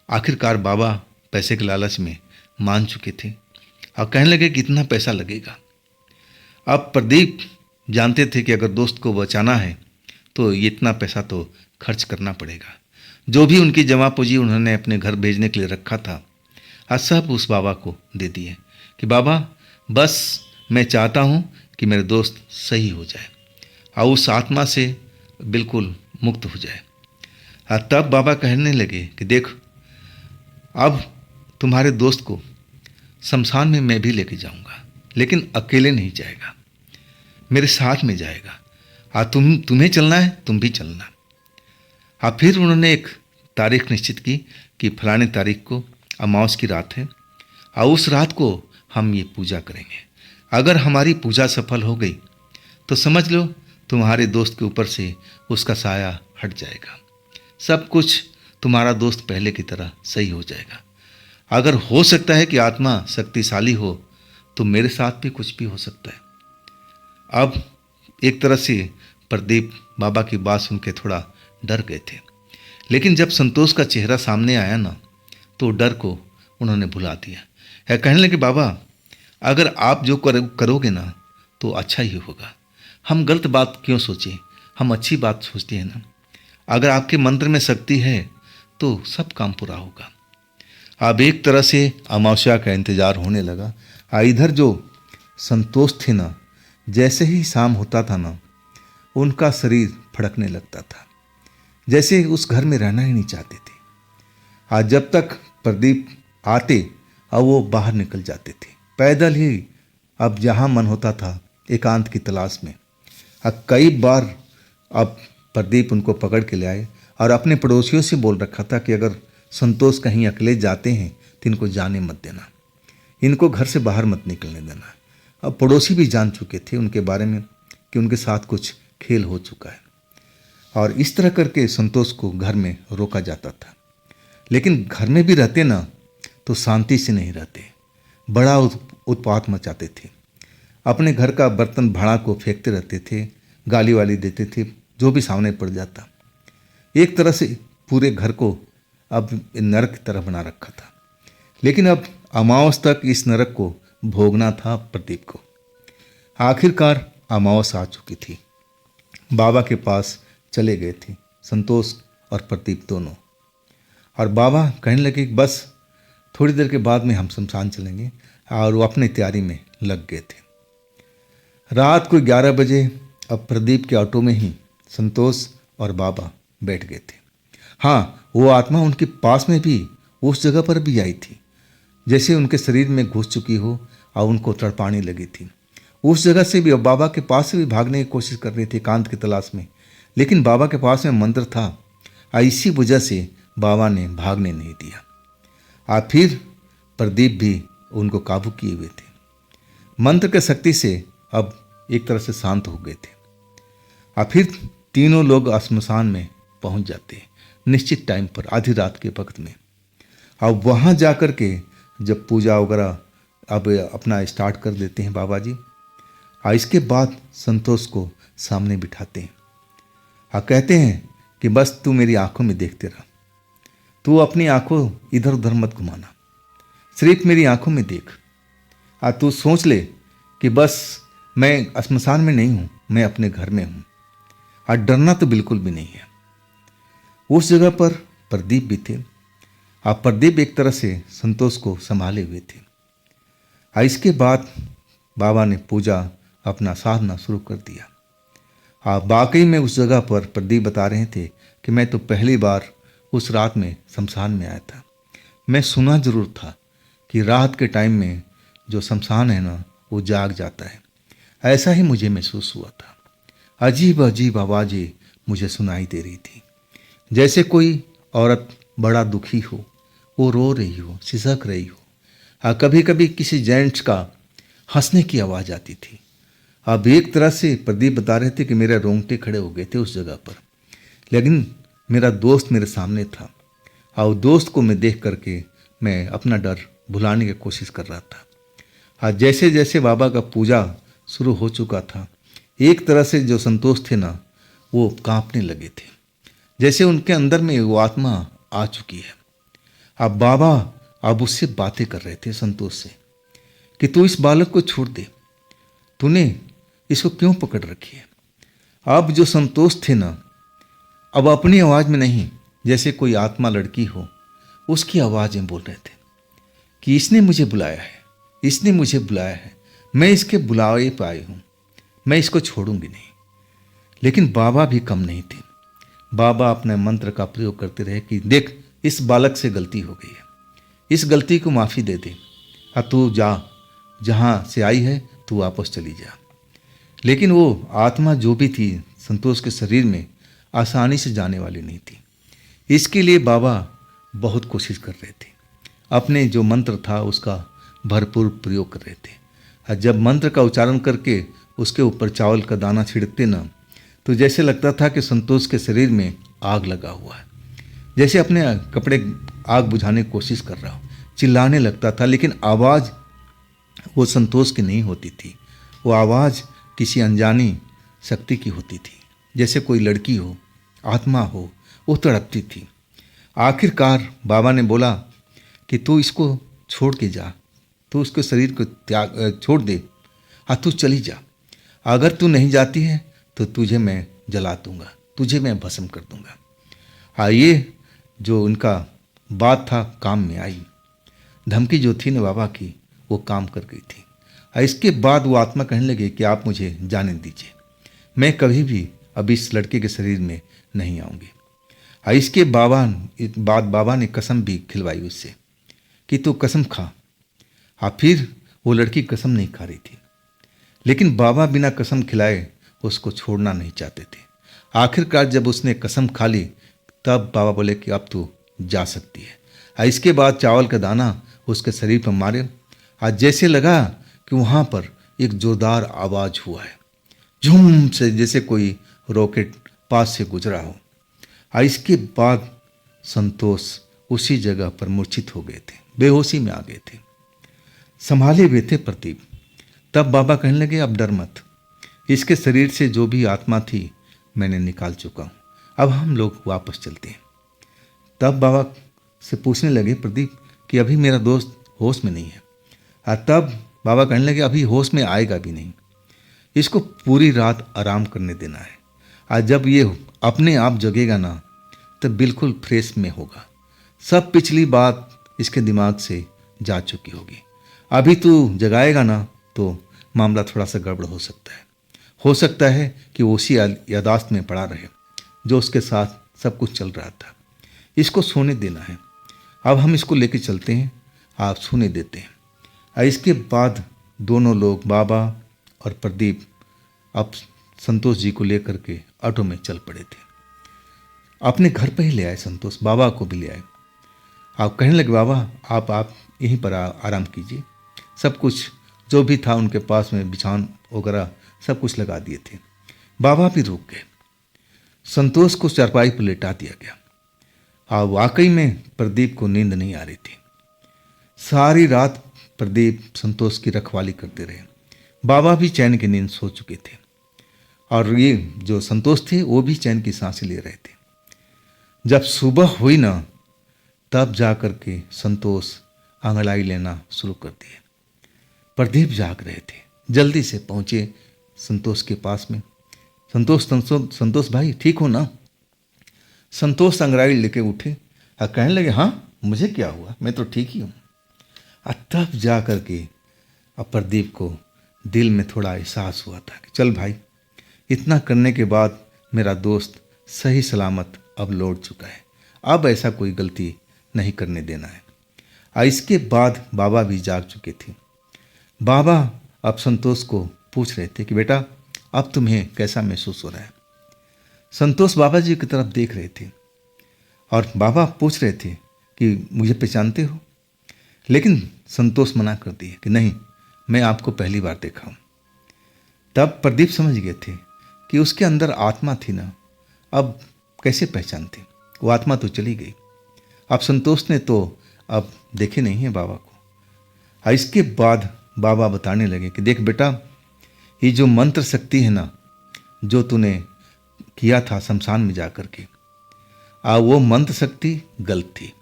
आखिरकार बाबा पैसे के लालच में मान चुके थे और कहने लगे कि इतना पैसा लगेगा। अब प्रदीप जानते थे कि अगर दोस्त को बचाना है तो ये इतना पैसा तो खर्च करना पड़ेगा। जो भी उनकी जमा पूंजी उन्होंने अपने घर भेजने के लिए रखा था, आज सब उस बाबा को दे दिए कि बाबा बस मैं चाहता हूँ कि मेरे दोस्त सही हो जाए और उस आत्मा से बिल्कुल मुक्त हो जाए। तब बाबा कहने लगे कि देख, अब तुम्हारे दोस्त को शमशान में मैं भी लेके जाऊंगा, लेकिन अकेले नहीं जाएगा, मेरे साथ में जाएगा। तुम्हें चलना है, तुम भी चलना। फिर उन्होंने एक तारीख निश्चित की कि फलाने तारीख को अमावस की रात है और उस रात को हम ये पूजा करेंगे। अगर हमारी पूजा सफल हो गई तो समझ लो तुम्हारे दोस्त के ऊपर से उसका साया हट जाएगा, सब कुछ तुम्हारा दोस्त पहले की तरह सही हो जाएगा। अगर हो सकता है कि आत्मा शक्तिशाली हो तो मेरे साथ भी कुछ भी हो सकता है। अब एक तरह से प्रदीप बाबा की बात सुन के थोड़ा डर गए थे, लेकिन जब संतोष का चेहरा सामने आया ना, तो डर को उन्होंने भुला दिया है। कहने लगे, बाबा अगर आप जो करोगे ना तो अच्छा ही होगा, हम गलत बात क्यों सोचें, हम अच्छी बात सोचते हैं ना। अगर आपके मंत्र में शक्ति है तो सब काम पूरा होगा। अब एक तरह से अमावस्या का इंतजार होने लगा। इधर जो संतोष थे ना, जैसे ही शाम होता था ना, उनका शरीर फड़कने लगता था, जैसे उस घर में रहना ही नहीं चाहते थे। आज जब तक प्रदीप आते, अब वो बाहर निकल जाते थे पैदल ही। अब जहाँ मन होता था एकांत की तलाश में। अब कई बार अब प्रदीप उनको पकड़ के ले आए और अपने पड़ोसियों से बोल रखा था कि अगर संतोष कहीं अकेले जाते हैं तो इनको जाने मत देना, इनको घर से बाहर मत निकलने देना। अब पड़ोसी भी जान चुके थे उनके बारे में कि उनके साथ कुछ खेल हो चुका है, और इस तरह करके संतोष को घर में रोका जाता था। लेकिन घर में भी रहते ना तो शांति से नहीं रहते, बड़ा उत्पात मचाते थे। अपने घर का बर्तन भाड़ा को फेंकते रहते थे, गाली वाली देते थे जो भी सामने पड़ जाता। एक तरह से पूरे घर को अब नरक की तरह बना रखा था। लेकिन अब अमावस तक इस नरक को भोगना था प्रदीप को। आखिरकार अमावस आ चुकी थी। बाबा के पास चले गए थे संतोष और प्रदीप दोनों, और बाबा कहने लगे कि बस थोड़ी देर के बाद में हम शमशान चलेंगे, और वो अपनी तैयारी में लग गए थे। रात को 11 बजे अब प्रदीप के ऑटो में ही संतोष और बाबा बैठ गए थे। हाँ, वो आत्मा उनके पास में भी उस जगह पर भी आई थी, जैसे उनके शरीर में घुस चुकी हो और उनको तड़पाने लगी थी। उस जगह से भी, बाबा के पास से भी भागने की कोशिश कर रही थी एकांत की तलाश में, लेकिन बाबा के पास में मंत्र था, इसी वजह से बाबा ने भागने नहीं दिया। और फिर प्रदीप भी उनको काबू किए हुए थे। मंत्र के शक्ति से अब एक तरह से शांत हो गए थे। और फिर तीनों लोग श्मशान में पहुंच जाते हैं निश्चित टाइम पर, आधी रात के वक्त में। अब वहाँ जा कर के जब पूजा वगैरह अब अपना स्टार्ट कर देते हैं बाबा जी, और इसके बाद संतोष को सामने बिठाते हैं और कहते हैं कि बस तू मेरी आंखों में देखते रह, तू अपनी आंखों इधर उधर मत घुमाना, सिर्फ मेरी आंखों में देख। और तू सोच ले कि बस मैं श्मशान में नहीं हूँ, मैं अपने घर में हूँ, और डरना तो बिल्कुल भी नहीं है। उस जगह पर प्रदीप भी थे, और प्रदीप एक तरह से संतोष को संभाले हुए थे। और इसके बाद बाबा ने पूजा अपना साधना शुरू कर दिया। और वाकई में उस जगह पर प्रदीप बता रहे थे कि मैं तो पहली बार उस रात में शमशान में आया था। मैं सुना जरूर था कि रात के टाइम में जो शमशान है ना, वो जाग जाता है, ऐसा ही मुझे महसूस हुआ था। अजीब अजीब आवाज़ें मुझे सुनाई दे रही थी, जैसे कोई औरत बड़ा दुखी हो, वो रो रही हो, सिसक रही हो। कभी कभी किसी जेंट्स का हंसने की आवाज़ आती थी। अब एक तरह से प्रदीप बता रहे थे कि मेरे रोंगटे खड़े हो गए थे उस जगह पर। लेकिन मेरा दोस्त मेरे सामने था, और दोस्त को मैं देख करके मैं अपना डर भुलाने की कोशिश कर रहा था। जैसे जैसे बाबा का पूजा शुरू हो चुका था, एक तरह से जो संतोष थे ना, वो कांपने लगे थे, जैसे उनके अंदर में वो आत्मा आ चुकी है। अब बाबा अब उससे बातें कर रहे थे संतोष से कि तू इस बालक को छोड़ दे, तूने इसको क्यों पकड़ रखी है। अब जो संतोष थे ना, अब अपनी आवाज़ में नहीं, जैसे कोई आत्मा लड़की हो उसकी आवाज़ में बोल रहे थे कि इसने मुझे बुलाया है, इसने मुझे बुलाया है, मैं इसके बुलावे पे आई हूँ, मैं इसको छोड़ूंगी नहीं। लेकिन बाबा भी कम नहीं थे। बाबा अपने मंत्र का प्रयोग करते रहे कि देख, इस बालक से गलती हो गई है, इस गलती को माफ़ी दे दे, अब तू जा, जहाँ से आई है तू वापस चली जा। लेकिन वो आत्मा जो भी थी संतोष के शरीर में आसानी से जाने वाली नहीं थी। इसके लिए बाबा बहुत कोशिश कर रहे थे, अपने जो मंत्र था उसका भरपूर प्रयोग कर रहे थे। और जब मंत्र का उच्चारण करके उसके ऊपर चावल का दाना छिड़कते ना, तो जैसे लगता था कि संतोष के शरीर में आग लगा हुआ है, जैसे अपने कपड़े आग बुझाने की कोशिश कर रहा हो, चिल्लाने लगता था। लेकिन आवाज़ वो संतोष की नहीं होती थी, वो आवाज़ किसी अनजानी शक्ति की होती थी, जैसे कोई लड़की हो, आत्मा हो, वो तड़पती थी। आखिरकार बाबा ने बोला कि तू इसको छोड़ के जा, तू उसके शरीर को त्याग छोड़ दे, हाँ तू चली जा। अगर तू नहीं जाती है तो तुझे मैं जला दूंगा, तुझे मैं भस्म कर दूंगा। हाँ, ये जो उनका बात था काम में आई। धमकी जो थी ना बाबा की, वो काम कर गई थी। और इसके बाद वो आत्मा कहने लगे कि आप मुझे जाने दीजिए, मैं कभी भी अब इस लड़के के शरीर में नहीं आऊँगी। और इसके बाद बाबा ने कसम भी खिलवाई उससे कि तू कसम खा। हाँ, फिर वो लड़की कसम नहीं खा रही थी, लेकिन बाबा बिना कसम खिलाए उसको छोड़ना नहीं चाहते थे। आखिरकार जब उसने कसम खा ली तब बाबा बोले कि अब तू जा सकती है। और इसके बाद चावल का दाना उसके शरीर पर मारे। आज जैसे लगा कि वहाँ पर एक जोरदार आवाज़ हुआ है, झूम से, जैसे कोई रॉकेट पास से गुजरा हो। और इसके बाद संतोष उसी जगह पर मूर्छित हो गए थे, बेहोशी में आ गए थे, संभाले हुए थे प्रदीप। तब बाबा कहने लगे अब डर मत, इसके शरीर से जो भी आत्मा थी मैंने निकाल चुका हूँ, अब हम लोग वापस चलते हैं। तब बाबा से पूछने लगे प्रदीप कि अभी मेरा दोस्त होश में नहीं है। और तब बाबा कहने लगे अभी होश में आएगा भी नहीं, इसको पूरी रात आराम करने देना है। और जब ये अपने आप जगेगा ना तब बिल्कुल फ्रेश में होगा, सब पिछली बात इसके दिमाग से जा चुकी होगी। अभी तू जगाएगा ना तो मामला थोड़ा सा गड़बड़ हो सकता है कि वो उसी यादाश्त में पड़ा रहे जो उसके साथ सब कुछ चल रहा था। इसको सोने देना है, अब हम इसको लेके चलते हैं, आप सोने देते हैं। और इसके बाद दोनों लोग, बाबा और प्रदीप, अब संतोष जी को लेकर के ऑटो में चल पड़े थे। अपने घर पर ही ले आए संतोष, बाबा को भी ले आए। आप कहने लगे बाबा आप यहीं पर आराम कीजिए, सब कुछ जो भी था उनके पास में बिछावन वगैरह सब कुछ लगा दिए थे। बाबा भी रुक गए। संतोष को चारपाई पर लेटा दिया गया। वाकई में प्रदीप को नींद नहीं आ रही थी। सारी रात प्रदीप संतोष की रखवाली करते रहे। बाबा भी चैन की नींद सो चुके थे और ये जो संतोष थे वो भी चैन की सांसें ले रहे थे। जब सुबह हुई ना तब जा कर के संतोष अंगड़ाई लेना शुरू कर दिए। प्रदीप जाग रहे थे, जल्दी से पहुंचे संतोष के पास में। संतोष भाई ठीक हो ना? संतोष अंगड़ाई लेके उठे और कहने लगे हाँ मुझे क्या हुआ, मैं तो ठीक ही हूँ। तब जा कर के प्रदीप को दिल में थोड़ा एहसास हुआ था कि चल भाई, इतना करने के बाद मेरा दोस्त सही सलामत अब लौट चुका है, अब ऐसा कोई गलती नहीं करने देना है। इसके बाद बाबा भी जाग चुके थे। बाबा अब संतोष को पूछ रहे थे कि बेटा अब तुम्हें कैसा महसूस हो रहा है। संतोष बाबा जी की तरफ देख रहे थे और बाबा पूछ रहे थे कि मुझे पहचानते हो, लेकिन संतोष मना कर दिए कि नहीं, मैं आपको पहली बार देखा हूँ। तब प्रदीप समझ गए थे कि उसके अंदर आत्मा थी ना, अब कैसे पहचानते, वो आत्मा तो चली गई। अब संतोष ने तो अब देखे नहीं है बाबा को। इसके बाद बाबा बताने लगे कि देख बेटा, ये जो मंत्र शक्ति है ना जो तूने किया था शमशान में जाकर के, वो मंत्र शक्ति गलत थी।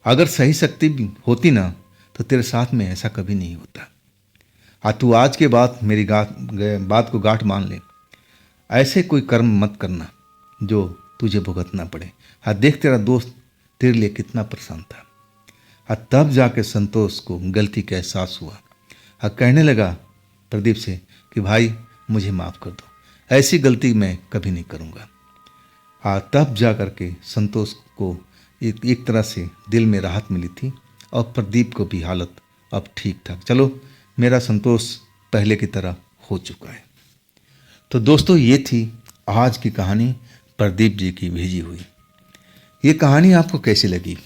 अगर सही शक्ति भी होती ना तो तेरे साथ में ऐसा कभी नहीं होता। तू आज के बाद मेरी बात को गांठ मान ले, ऐसे कोई कर्म मत करना जो तुझे भुगतना पड़े। देख तेरा दोस्त तेरे लिए कितना परेशान था। तब जाके संतोष को गलती का एहसास हुआ। कहने लगा प्रदीप से कि भाई मुझे माफ़ कर दो, ऐसी गलती मैं कभी नहीं करूँगा। तब जा कर के संतोष को एक तरह से दिल में राहत मिली थी और प्रदीप को भी हालत अब ठीक ठाक, चलो मेरा संतोष पहले की तरह हो चुका है। तो दोस्तों ये थी आज की कहानी प्रदीप जी की भेजी हुई। ये कहानी आपको कैसी लगी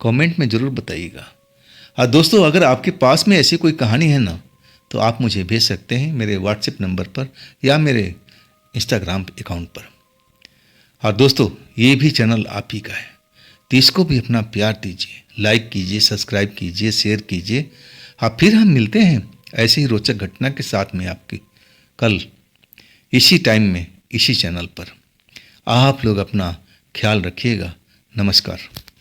कमेंट में ज़रूर बताइएगा। दोस्तों अगर आपके पास में ऐसी कोई कहानी है ना तो आप मुझे भेज सकते हैं मेरे व्हाट्सएप नंबर पर या मेरे इंस्टाग्राम अकाउंट पर। दोस्तों ये भी चैनल आप ही का है तो इसको भी अपना प्यार दीजिए, लाइक कीजिए, सब्सक्राइब कीजिए, शेयर कीजिए। फिर हम मिलते हैं ऐसे ही रोचक घटना के साथ में आपकी कल इसी टाइम में इसी चैनल पर। आप लोग अपना ख्याल रखिएगा। नमस्कार।